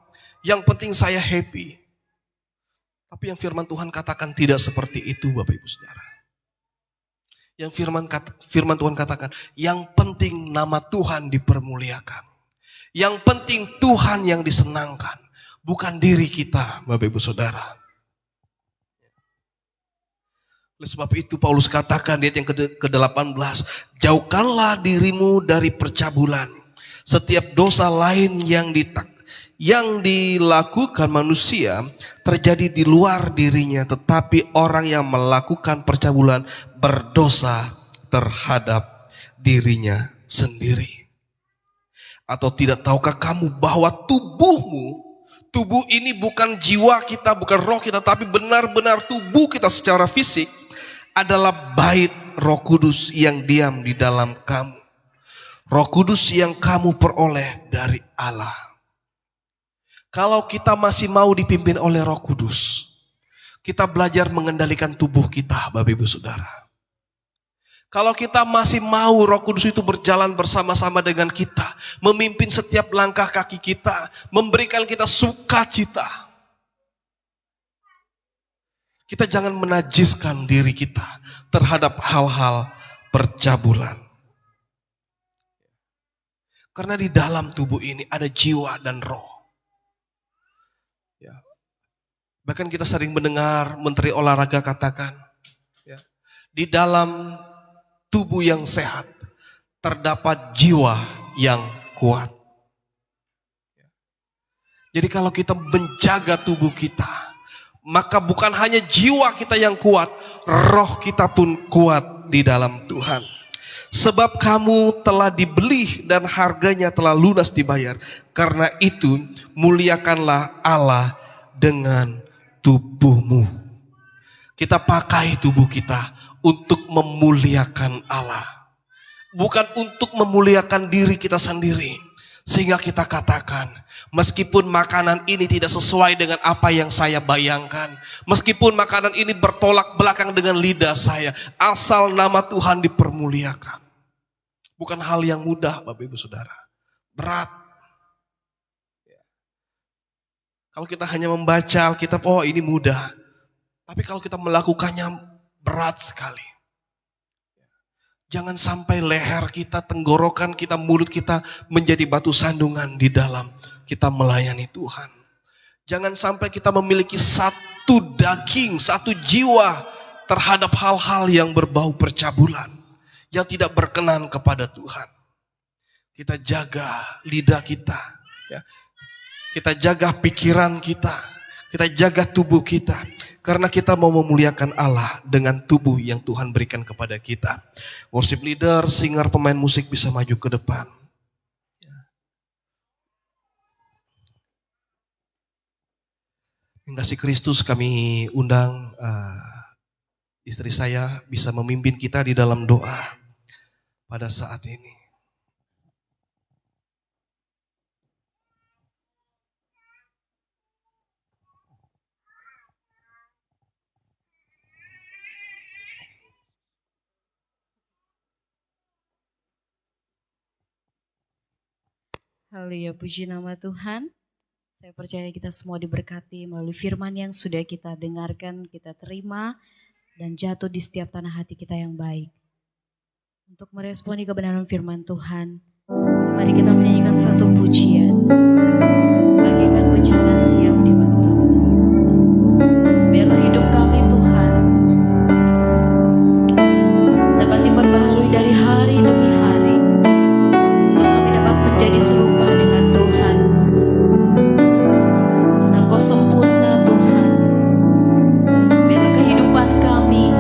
Yang penting saya happy. Tapi yang firman Tuhan katakan tidak seperti itu, Bapak Ibu Saudara. Yang firman Tuhan katakan, yang penting nama Tuhan dipermuliakan. Yang penting Tuhan yang disenangkan, bukan diri kita, Bapak Ibu Saudara. Oleh sebab itu Paulus katakan di ayat yang ke-18, jauhkanlah dirimu dari percabulan. Setiap dosa lain yang dilakukan manusia terjadi di luar dirinya, tetapi orang yang melakukan percabulan berdosa terhadap dirinya sendiri. Atau tidak tahukah kamu bahwa tubuh ini bukan jiwa kita, bukan roh kita, tapi benar-benar tubuh kita secara fisik adalah bait Roh Kudus yang diam di dalam kamu. Roh Kudus yang kamu peroleh dari Allah. Kalau kita masih mau dipimpin oleh Roh Kudus, kita belajar mengendalikan tubuh kita, Bapak Ibu Saudara. Kalau kita masih mau Roh Kudus itu berjalan bersama-sama dengan kita, memimpin setiap langkah kaki kita, memberikan kita sukacita, kita jangan menajiskan diri kita terhadap hal-hal percabulan. Karena di dalam tubuh ini ada jiwa dan roh. Ya. Bahkan kita sering mendengar Menteri Olahraga katakan, ya, di dalam tubuh yang sehat terdapat jiwa yang kuat. Jadi kalau kita menjaga tubuh kita, maka bukan hanya jiwa kita yang kuat, roh kita pun kuat di dalam Tuhan. Sebab kamu telah dibeli dan harganya telah lunas dibayar. Karena itu muliakanlah Allah dengan tubuhmu. Kita pakai tubuh kita untuk memuliakan Allah. Bukan untuk memuliakan diri kita sendiri. Sehingga kita katakan, meskipun makanan ini tidak sesuai dengan apa yang saya bayangkan, meskipun makanan ini bertolak belakang dengan lidah saya, asal nama Tuhan dipermuliakan. Bukan hal yang mudah, Bapak Ibu Saudara. Berat. Kalau kita hanya membaca Alkitab, oh ini mudah. Tapi kalau kita melakukannya, berat sekali. Jangan sampai leher kita, tenggorokan kita, mulut kita menjadi batu sandungan di dalam kita melayani Tuhan. Jangan sampai kita memiliki satu daging, satu jiwa terhadap hal-hal yang berbau percabulan, yang tidak berkenan kepada Tuhan. Kita jaga lidah kita, ya. Kita jaga pikiran kita, kita jaga tubuh kita. Karena kita mau memuliakan Allah dengan tubuh yang Tuhan berikan kepada kita. Worship leader, singer, pemain musik bisa maju ke depan. Yang kasih Kristus kami undang istri saya bisa memimpin kita di dalam doa pada saat ini. Haleluya, puji nama Tuhan. Saya percaya kita semua diberkati melalui firman yang sudah kita dengarkan, kita terima, dan jatuh di setiap tanah hati kita yang baik. Untuk meresponi kebenaran firman Tuhan, mari kita menyanyikan satu pujian. Bagaikan bencana siap dibantu. Biarlah hidup kami Tuhan dapat diperbaharui dari hari demi hari, untuk kami dapat menjadi serupa dengan Tuhan. Engkau sempurna Tuhan. Biarlah kehidupan kami,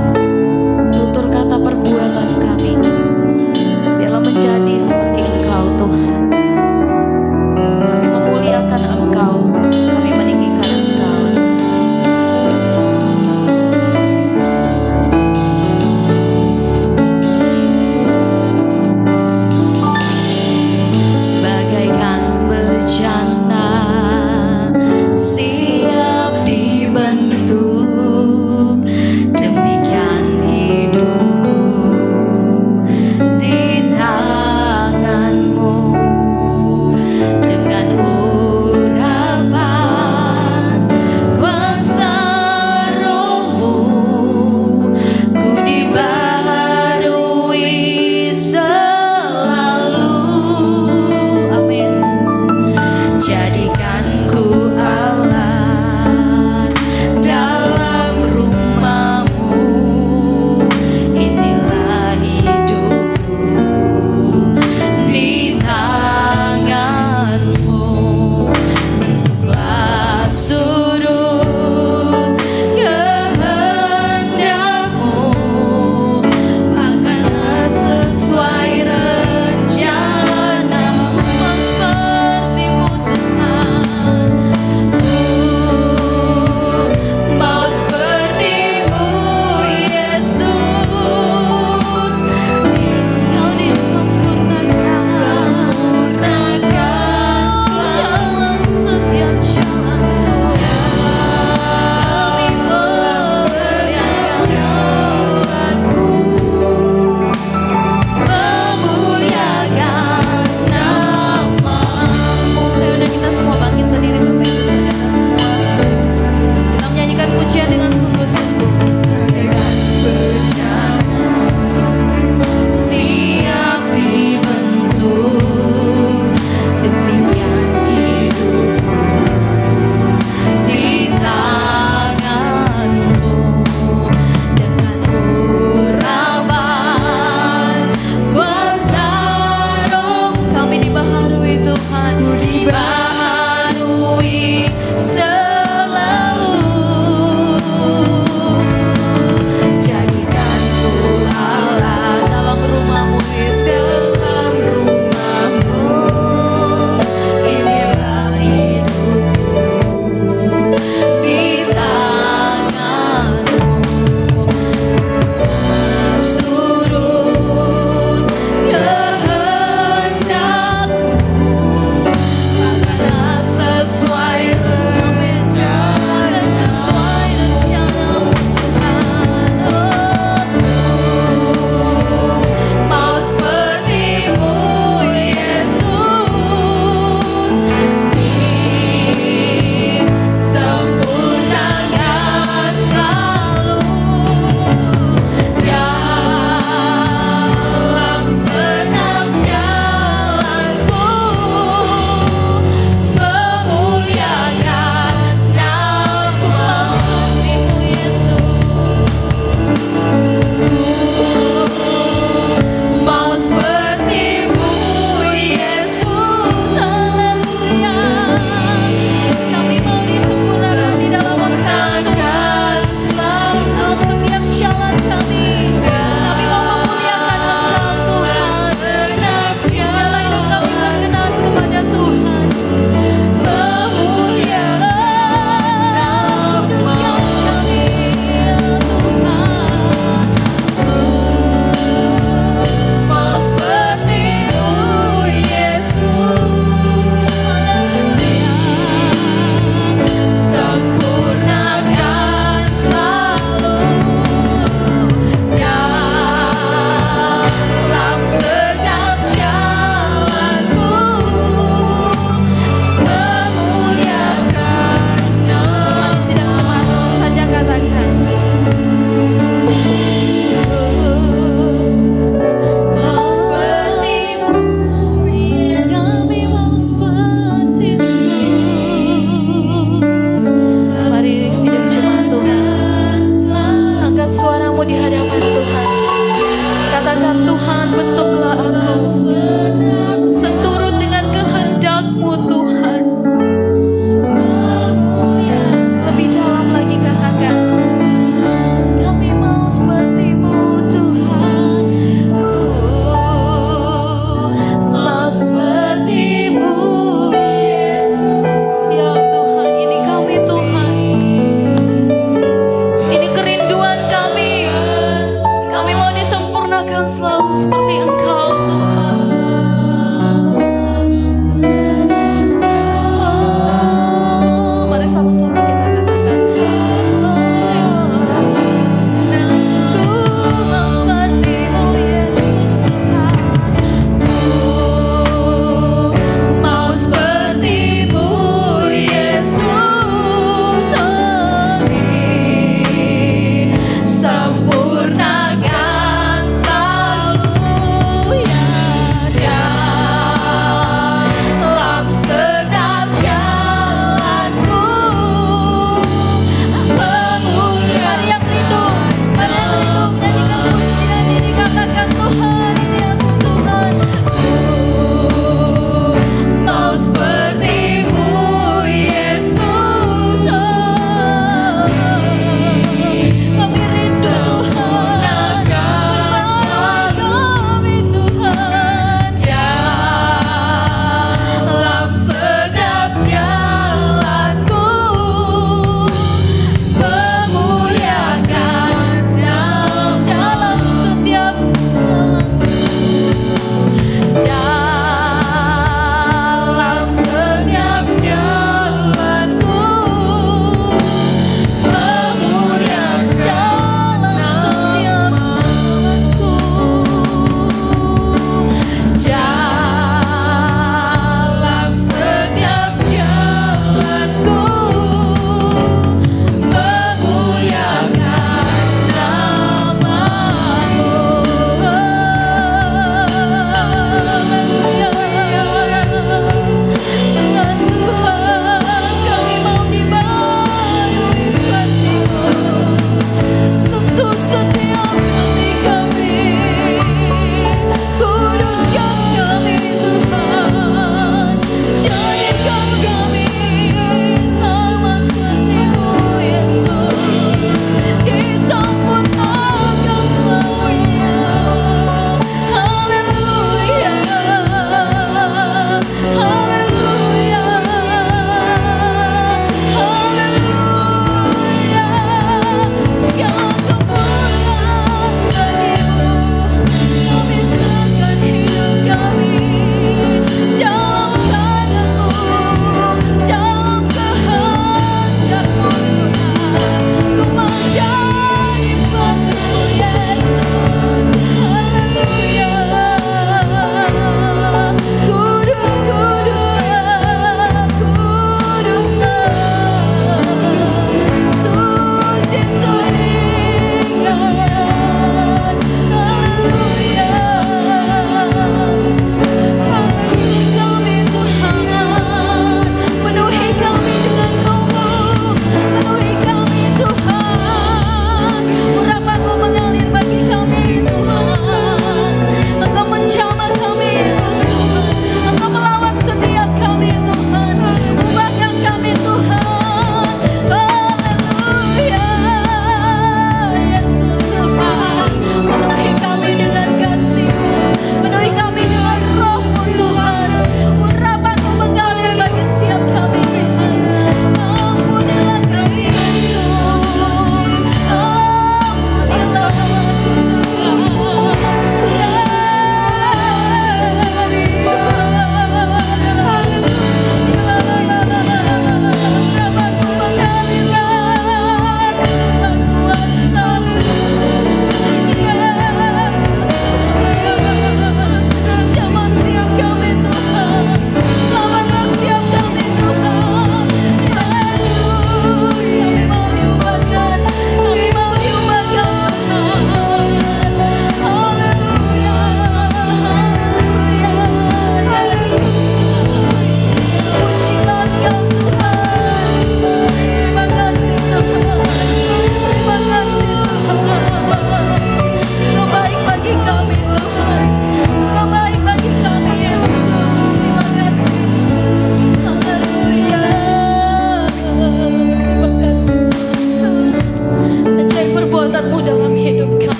tutur kata perbuatan kami, biarlah menjadi seperti Engkau Tuhan. Kami memuliakan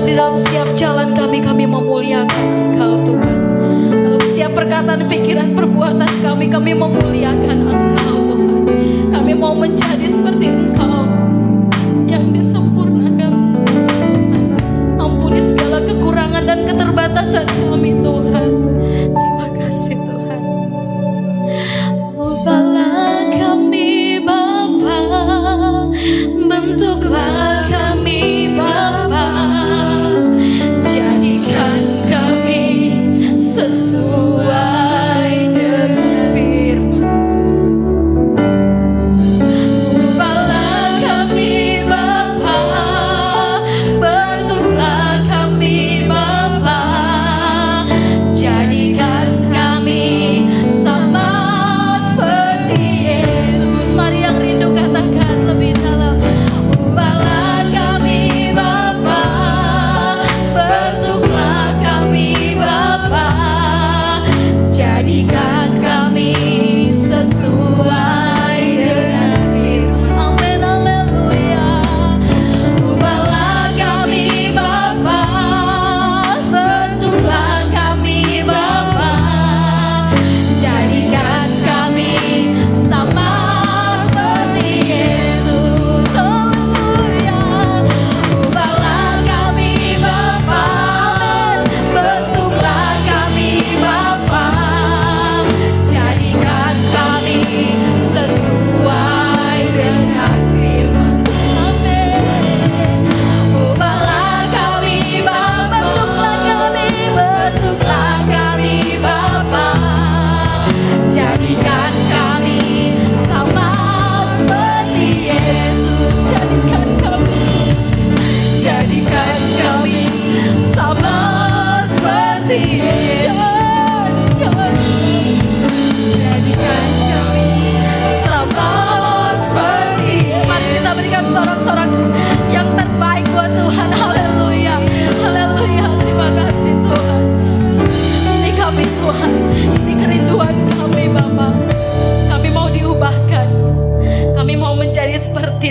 di dalam setiap jalan kami memuliakan Engkau Tuhan. Dalam setiap perkataan, pikiran, perbuatan kami memuliakan Engkau Tuhan. Kami mau menjadi seperti Engkau yang disempurnakan Tuhan. Ampuni segala kekurangan dan keterbatasan kami Tuhan. Terima kasih Tuhan. Ubahlah kami Bapa, bentuklah kami Bapa, jadikan kami sesuai dengan firman. Ubahlah kami Bapa, bentuklah kami Bapa, jadikan kami sama seperti Yesus. Mari yang rindu katakan lebih dalam. Ubahlah kami Bapa, bentuklah kami Bapa, jadikan kami sesuai dengan firman. Amin, haleluya. Ubahlah kami Bapa, bentuklah kami Bapa, jadikan kami sama seperti Yesus. Haleluya. Ubahlah kami Bapa, bentuklah kami Bapa, jadikan kami sesuai dengan firman. Amin. Ubahlah kami Bapa, bentuklah kami Bapa, jadikan kami sama seperti Yesus. Jadikan kami sama seperti Yesus. Jadikan kami sama seperti Yesus. Mari kita berikan sorak-sorak yang terbaik buat Tuhan. Haleluya, haleluya. Terima kasih Tuhan. Ini kami Tuhan, ini kerinduan kami Bapa. Kami mau diubahkan. Kami mau menjadi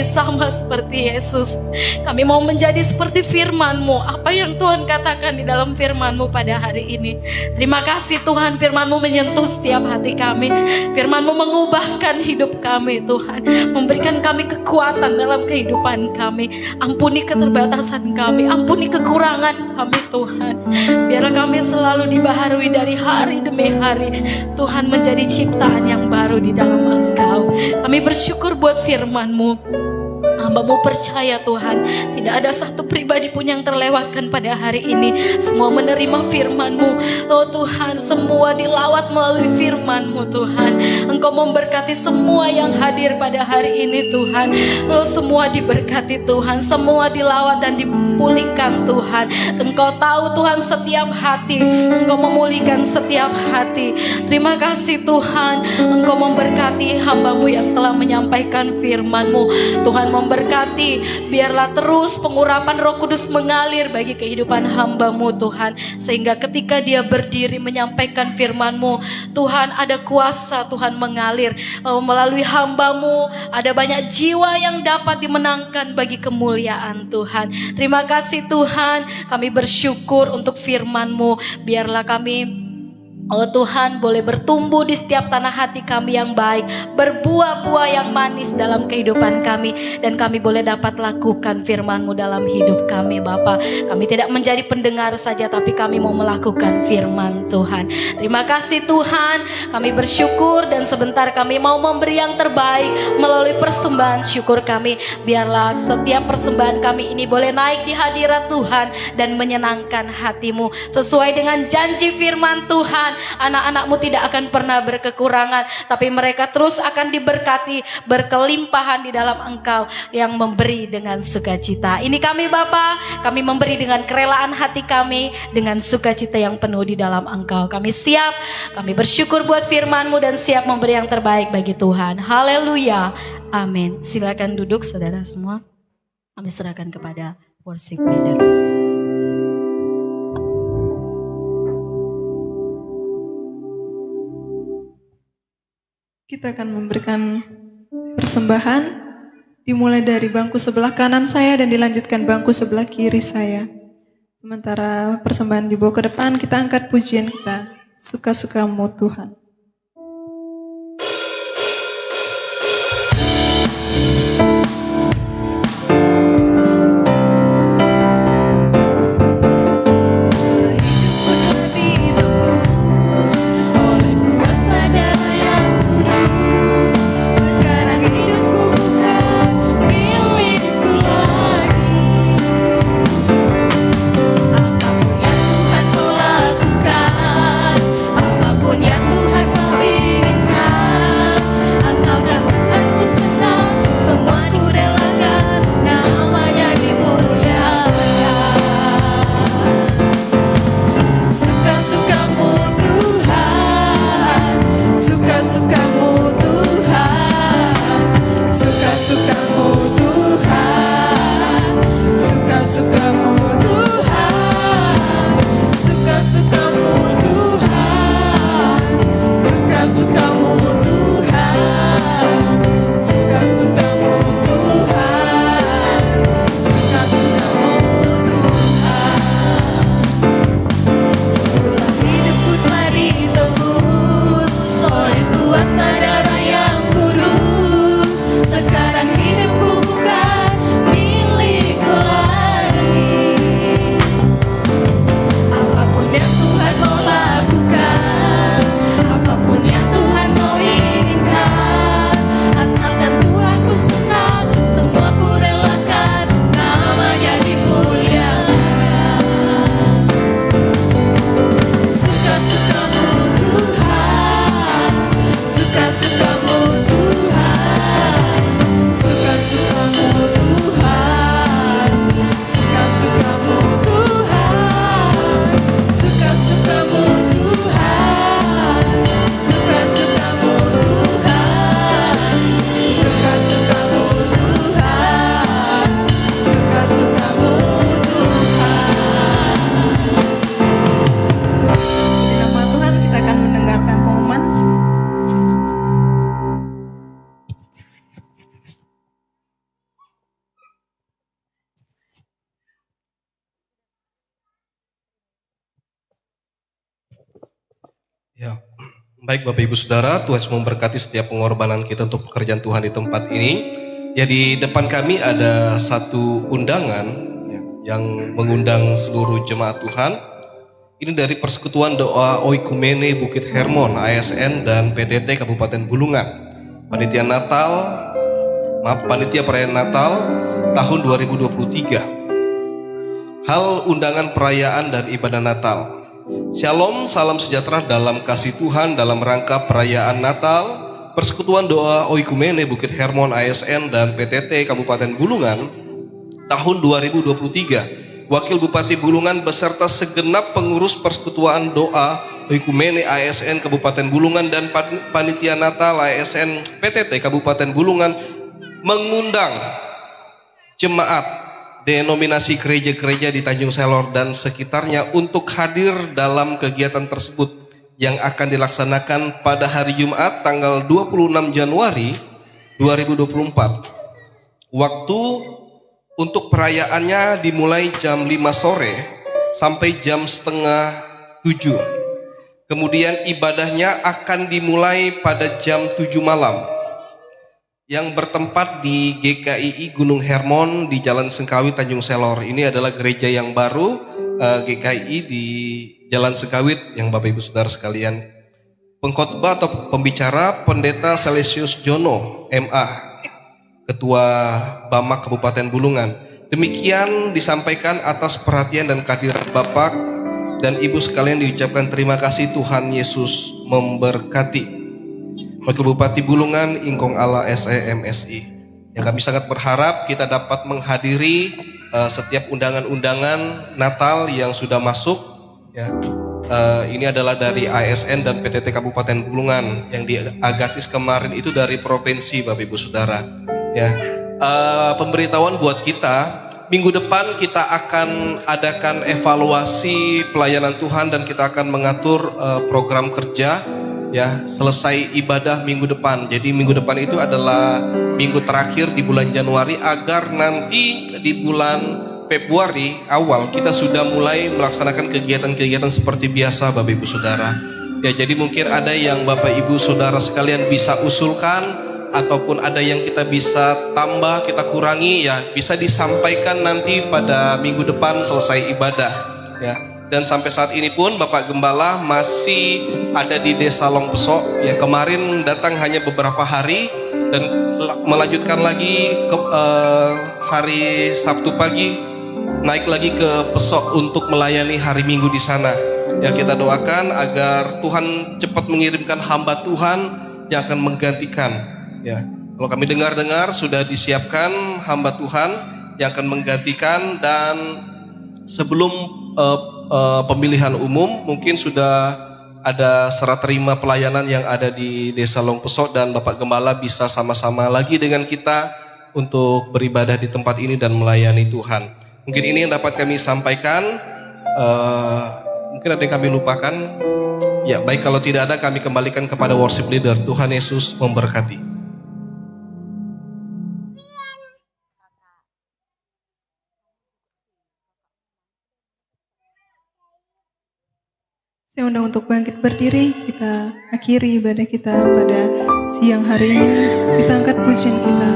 sama seperti Yesus. Kami mau menjadi seperti firman-Mu. Apa yang Tuhan katakan di dalam firman-Mu pada hari ini. Terima kasih Tuhan, firman-Mu menyentuh setiap hati kami. Firman-Mu mengubahkan hidup kami Tuhan. Memberikan kami kekuatan dalam kehidupan kami. Ampuni keterbatasan kami. Ampuni kekurangan kami Tuhan. Biarlah kami selalu dibaharui dari hari demi hari. Tuhan menjadi ciptaan yang baru di dalam Engkau. Kami bersyukur buat firman-Mu. Hamba-Mu percaya Tuhan, tidak ada satu pribadi pun yang terlewatkan pada hari ini. Semua menerima firman-Mu. Oh Tuhan, semua dilawat melalui firman-Mu Tuhan. Engkau memberkati semua yang hadir pada hari ini Tuhan. Oh semua diberkati Tuhan, semua dilawat dan dipulihkan Tuhan. Engkau tahu Tuhan setiap hati, Engkau memulihkan setiap hati. Terima kasih Tuhan, Engkau memberkati hamba-Mu yang telah menyampaikan firman-Mu. Tuhan memberkati, biarlah terus pengurapan Roh Kudus mengalir bagi kehidupan hamba-Mu Tuhan. Sehingga ketika dia berdiri menyampaikan firman-Mu, Tuhan ada kuasa Tuhan mengalir melalui hamba-Mu. Ada banyak jiwa yang dapat dimenangkan bagi kemuliaan Tuhan. Terima kasih Tuhan, kami bersyukur untuk firman-Mu. Biarlah kami, oh Tuhan, boleh bertumbuh di setiap tanah hati kami yang baik, berbuah-buah yang manis dalam kehidupan kami, dan kami boleh dapat lakukan firman-Mu dalam hidup kami Bapa. Kami tidak menjadi pendengar saja, tapi kami mau melakukan firman Tuhan. Terima kasih Tuhan, kami bersyukur, dan sebentar kami mau memberi yang terbaik melalui persembahan syukur kami. Biarlah setiap persembahan kami ini boleh naik di hadirat Tuhan dan menyenangkan hati-Mu. Sesuai dengan janji firman Tuhan, anak-anak-Mu tidak akan pernah berkekurangan, tapi mereka terus akan diberkati, berkelimpahan di dalam Engkau yang memberi dengan sukacita. Ini kami Bapa, kami memberi dengan kerelaan hati kami, dengan sukacita yang penuh di dalam Engkau. Kami siap, kami bersyukur buat firman-Mu dan siap memberi yang terbaik bagi Tuhan. Haleluya, amin. Silakan duduk saudara semua. Kami serahkan kepada worship leader. Kita akan memberikan persembahan, dimulai dari bangku sebelah kanan saya dan dilanjutkan bangku sebelah kiri saya. Sementara persembahan dibawa ke depan, kita angkat pujian kita. Suka-sukamu Tuhan. Ya, baik Bapak Ibu Saudara, Tuhan Yesus memberkati setiap pengorbanan kita untuk pekerjaan Tuhan di tempat ini. Ya, di depan kami ada satu undangan ya, yang mengundang seluruh jemaat Tuhan. Ini dari Persekutuan Doa Oikumene Bukit Hermon, ASN dan PTT Kabupaten Bulungan. Panitia perayaan Natal tahun 2023. Hal undangan perayaan dan ibadah Natal. Shalom, salam sejahtera dalam kasih Tuhan dalam rangka perayaan Natal. Persekutuan Doa Oikumene Bukit Hermon ASN dan PTT Kabupaten Bulungan tahun 2023. Wakil Bupati Bulungan beserta segenap pengurus Persekutuan Doa Oikumene ASN Kabupaten Bulungan dan Panitia Natal ASN PTT Kabupaten Bulungan mengundang jemaat denominasi gereja-gereja di Tanjung Selor dan sekitarnya untuk hadir dalam kegiatan tersebut yang akan dilaksanakan pada hari Jumat tanggal 26 Januari 2024. Waktu untuk perayaannya dimulai jam 5 sore sampai jam setengah 7. Kemudian ibadahnya akan dimulai pada jam 7 malam. Yang bertempat di GKII Gunung Hermon di Jalan Sengkawit Tanjung Selor. Ini adalah gereja yang baru GKII di Jalan Sengkawit yang Bapak Ibu Saudara sekalian. Pengkhotbah atau pembicara Pendeta Celesius Jono MA, Ketua Bamak Kabupaten Bulungan. Demikian disampaikan atas perhatian dan kehadiran Bapak dan Ibu sekalian diucapkan terima kasih. Tuhan Yesus memberkati. Wakil Bupati Bulungan Ingkong Allah SEMSI. Yang kami sangat berharap kita dapat menghadiri setiap undangan-undangan Natal yang sudah masuk. Ya, ini adalah dari ASN dan PTT Kabupaten Bulungan. Yang di Agatis kemarin itu dari provinsi, Bapak Ibu Saudara. Ya, pemberitahuan buat kita. Minggu depan kita akan adakan evaluasi pelayanan Tuhan dan kita akan mengatur program kerja. Ya, selesai ibadah minggu depan. Jadi minggu depan itu adalah minggu terakhir di bulan Januari agar nanti di bulan Februari awal kita sudah mulai melaksanakan kegiatan-kegiatan seperti biasa Bapak Ibu Saudara. Ya, jadi mungkin ada yang Bapak Ibu Saudara sekalian bisa usulkan, ataupun ada yang kita bisa tambah, kita kurangi, ya bisa disampaikan nanti pada minggu depan selesai ibadah ya. Dan sampai saat ini pun Bapak Gembala masih ada di Desa Longpesok ya. Kemarin datang hanya beberapa hari dan melanjutkan lagi ke hari Sabtu pagi naik lagi ke Pesok untuk melayani hari Minggu di sana. Ya, kita doakan agar Tuhan cepat mengirimkan hamba Tuhan yang akan menggantikan. Ya, kalau kami dengar-dengar sudah disiapkan hamba Tuhan yang akan menggantikan, dan sebelum pemilihan umum mungkin sudah ada serah terima pelayanan yang ada di Desa Longpesok, dan Bapak Gembala bisa sama-sama lagi dengan kita untuk beribadah di tempat ini dan melayani Tuhan. Mungkin ini yang dapat kami sampaikan. Mungkin ada yang kami lupakan. Ya, baik, kalau tidak ada kami kembalikan kepada worship leader. Tuhan Yesus memberkati. Saya undang untuk bangkit berdiri. Kita akhiri ibadah kita pada siang hari ini. Kita angkat pujian kita.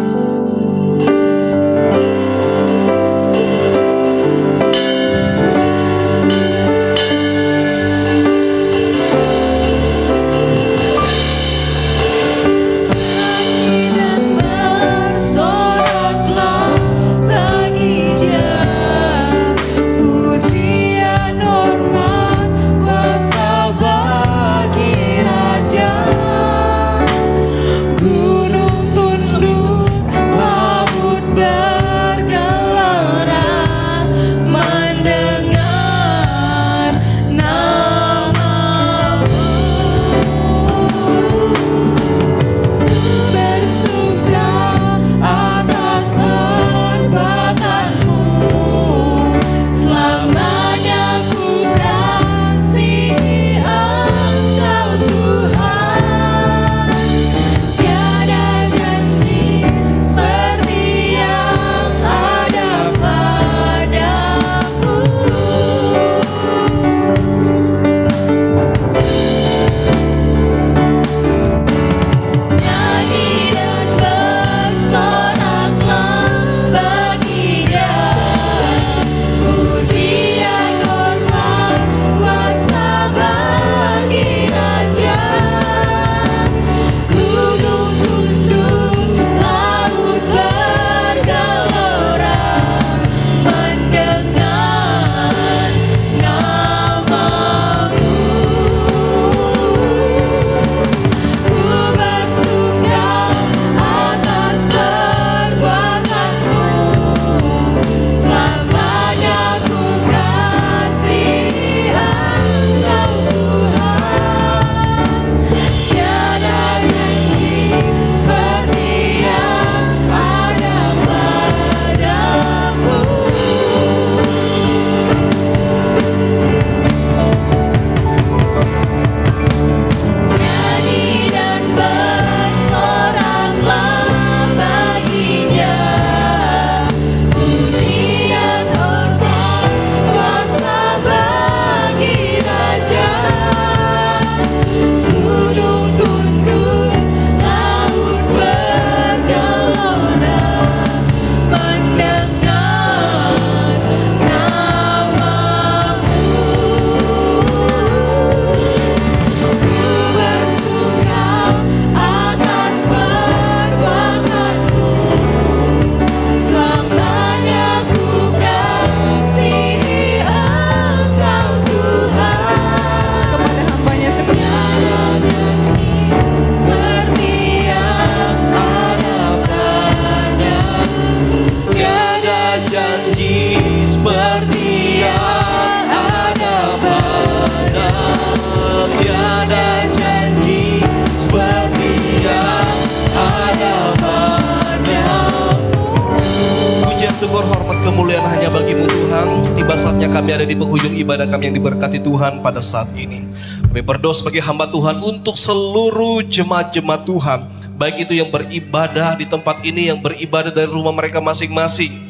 kemuliaan hanya bagimu Tuhan. Tiba saatnya kami ada di penghujung ibadah kami yang diberkati Tuhan pada saat ini. Kami berdoa sebagai hamba Tuhan untuk seluruh jemaat-jemaat Tuhan, baik itu yang beribadah di tempat ini, yang beribadah dari rumah mereka masing-masing.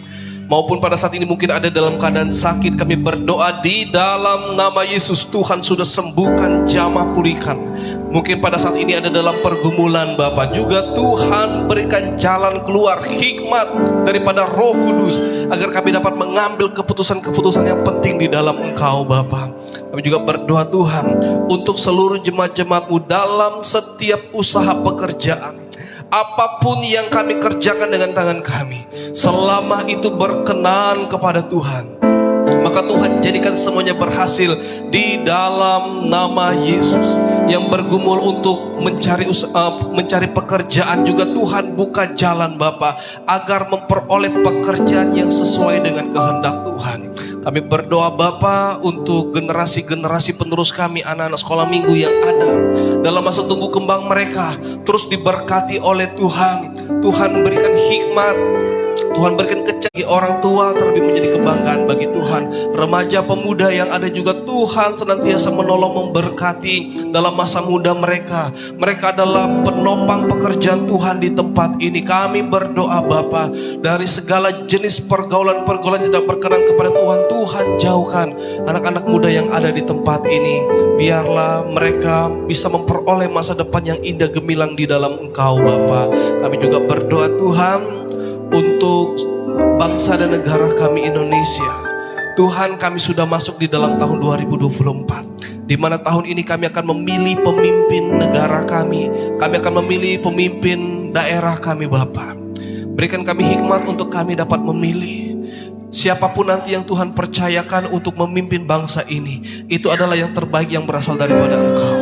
maupun pada saat ini mungkin ada dalam keadaan sakit, kami berdoa di dalam nama Yesus. Tuhan sudah sembuhkan, jamah pulihkan. Mungkin pada saat ini ada dalam pergumulan Bapak, juga Tuhan berikan jalan keluar, hikmat daripada Roh Kudus, agar kami dapat mengambil keputusan-keputusan yang penting di dalam Engkau Bapak. Kami juga berdoa Tuhan untuk seluruh jemaat-jemaat-Mu dalam setiap usaha pekerjaan. Apapun yang kami kerjakan dengan tangan kami, selama itu berkenan kepada Tuhan, maka Tuhan jadikan semuanya berhasil di dalam nama Yesus. Yang bergumul untuk mencari pekerjaan juga Tuhan buka jalan Bapak, agar memperoleh pekerjaan yang sesuai dengan kehendak Tuhan. Kami berdoa Bapak untuk generasi-generasi penerus kami, anak-anak sekolah minggu yang ada dalam masa tumbuh kembang mereka, terus diberkati oleh Tuhan. Tuhan berikan hikmat, Tuhan berikan kecerahan orang tua, terlebih menjadi kebanggaan bagi Tuhan. Remaja pemuda yang ada juga Tuhan senantiasa menolong, memberkati dalam masa muda mereka. Mereka adalah penopang pekerjaan Tuhan di tempat ini. Kami berdoa Bapa, dari segala jenis pergaulan-pergaulan yang tidak berkenan kepada Tuhan, Tuhan jauhkan anak-anak muda yang ada di tempat ini. Biarlah mereka bisa memperoleh masa depan yang indah gemilang di dalam Engkau Bapa. Kami juga berdoa Tuhan untuk bangsa dan negara kami Indonesia. Tuhan, kami sudah masuk di dalam tahun 2024, di mana tahun ini kami akan memilih pemimpin negara kami. Kami akan memilih pemimpin daerah kami Bapa. Berikan kami hikmat untuk kami dapat memilih siapapun nanti yang Tuhan percayakan untuk memimpin bangsa ini. Itu adalah yang terbaik yang berasal daripada Engkau.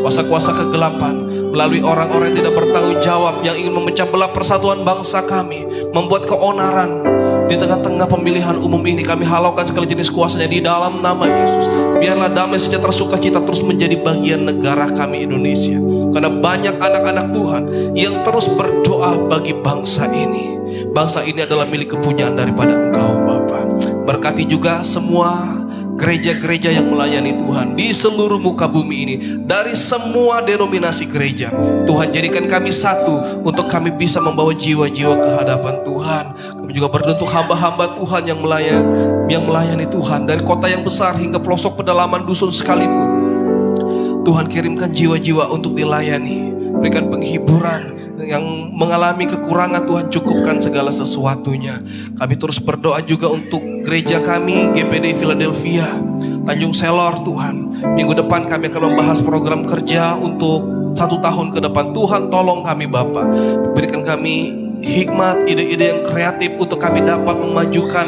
Kuasa-kuasa kegelapan melalui orang-orang yang tidak bertanggung jawab, yang ingin memecah belah persatuan bangsa kami, membuat keonaran di tengah-tengah pemilihan umum ini, kami halaukan segala jenis kuasanya di dalam nama Yesus. Biarlah damai, sejahtera, sukacita terus menjadi bagian negara kami Indonesia. Karena banyak anak-anak Tuhan yang terus berdoa bagi bangsa ini. Bangsa ini adalah milik kepunyaan daripada Engkau Bapa. Berkati juga semua gereja-gereja yang melayani Tuhan di seluruh muka bumi ini, dari semua denominasi gereja. Tuhan, jadikan kami satu untuk kami bisa membawa jiwa-jiwa ke hadapan Tuhan. Kami juga berdoa untuk hamba-hamba Tuhan yang melayani Tuhan, dari kota yang besar hingga pelosok pedalaman dusun sekalipun. Tuhan, kirimkan jiwa-jiwa untuk dilayani. Berikan penghiburan. Yang mengalami kekurangan, Tuhan cukupkan segala sesuatunya. Kami terus berdoa juga untuk gereja kami GPD Philadelphia Tanjung Selor. Tuhan, minggu depan kami akan membahas program kerja untuk 1 tahun ke depan. Tuhan, tolong kami Bapa, berikan kami hikmat, ide-ide yang kreatif untuk kami dapat memajukan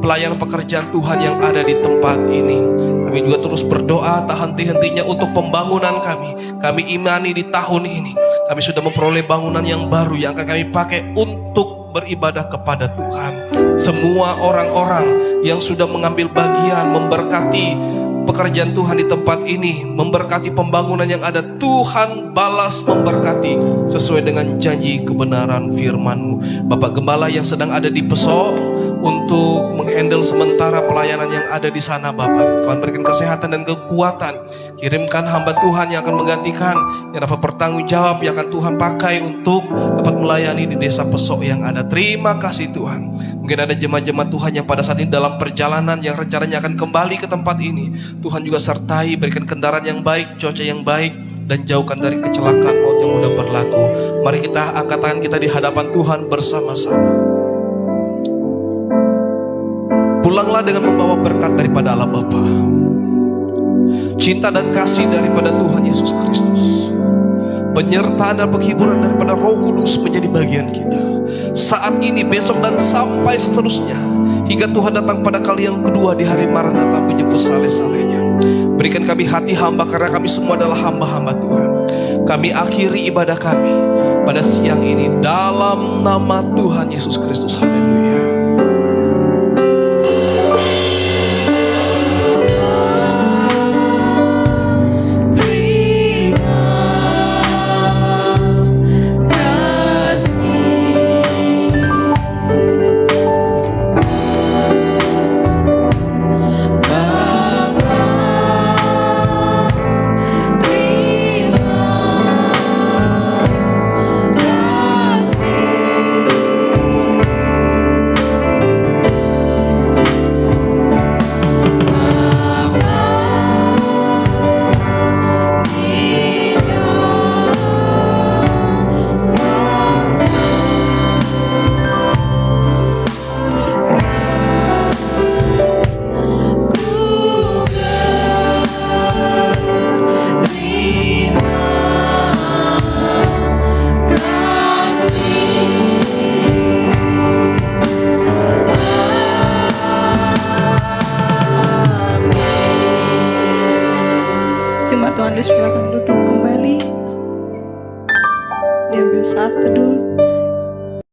pelayanan pekerjaan Tuhan yang ada di tempat ini. Kami juga terus berdoa tak henti-hentinya untuk pembangunan kami. Kami imani di tahun ini kami sudah memperoleh bangunan yang baru yang akan kami pakai untuk beribadah kepada Tuhan. Semua orang-orang yang sudah mengambil bagian memberkati pekerjaan Tuhan di tempat ini, memberkati pembangunan yang ada, Tuhan balas memberkati sesuai dengan janji kebenaran firman-Mu. Bapak Gembala yang sedang ada di Pesok untuk menghandle sementara pelayanan yang ada di sana Bapak, Tuhan berikan kesehatan dan kekuatan. Kirimkan hamba Tuhan yang akan menggantikan, yang dapat bertanggung jawab, yang akan Tuhan pakai untuk dapat melayani di desa Pesok yang ada. Terima kasih Tuhan. Mungkin ada jemaat-jemaat Tuhan yang pada saat ini dalam perjalanan yang rencananya akan kembali ke tempat ini. Tuhan juga sertai, berikan kendaraan yang baik, cuaca yang baik, dan jauhkan dari kecelakaan maut yang mudah berlaku. Mari kita angkat tangan kita di hadapan Tuhan bersama-sama. Pulanglah dengan membawa berkat daripada Allah Bapa, cinta dan kasih daripada Tuhan Yesus Kristus, penyertaan dan penghiburan daripada Roh Kudus menjadi bagian kita saat ini, besok, dan sampai seterusnya, hingga Tuhan datang pada kali yang kedua di hari Maranatha menjemput saleh-salehnya. Berikan kami hati hamba, karena kami semua adalah hamba-hamba Tuhan. Kami akhiri ibadah kami pada siang ini dalam nama Tuhan Yesus Kristus. Haleluya. di sebelah kanan.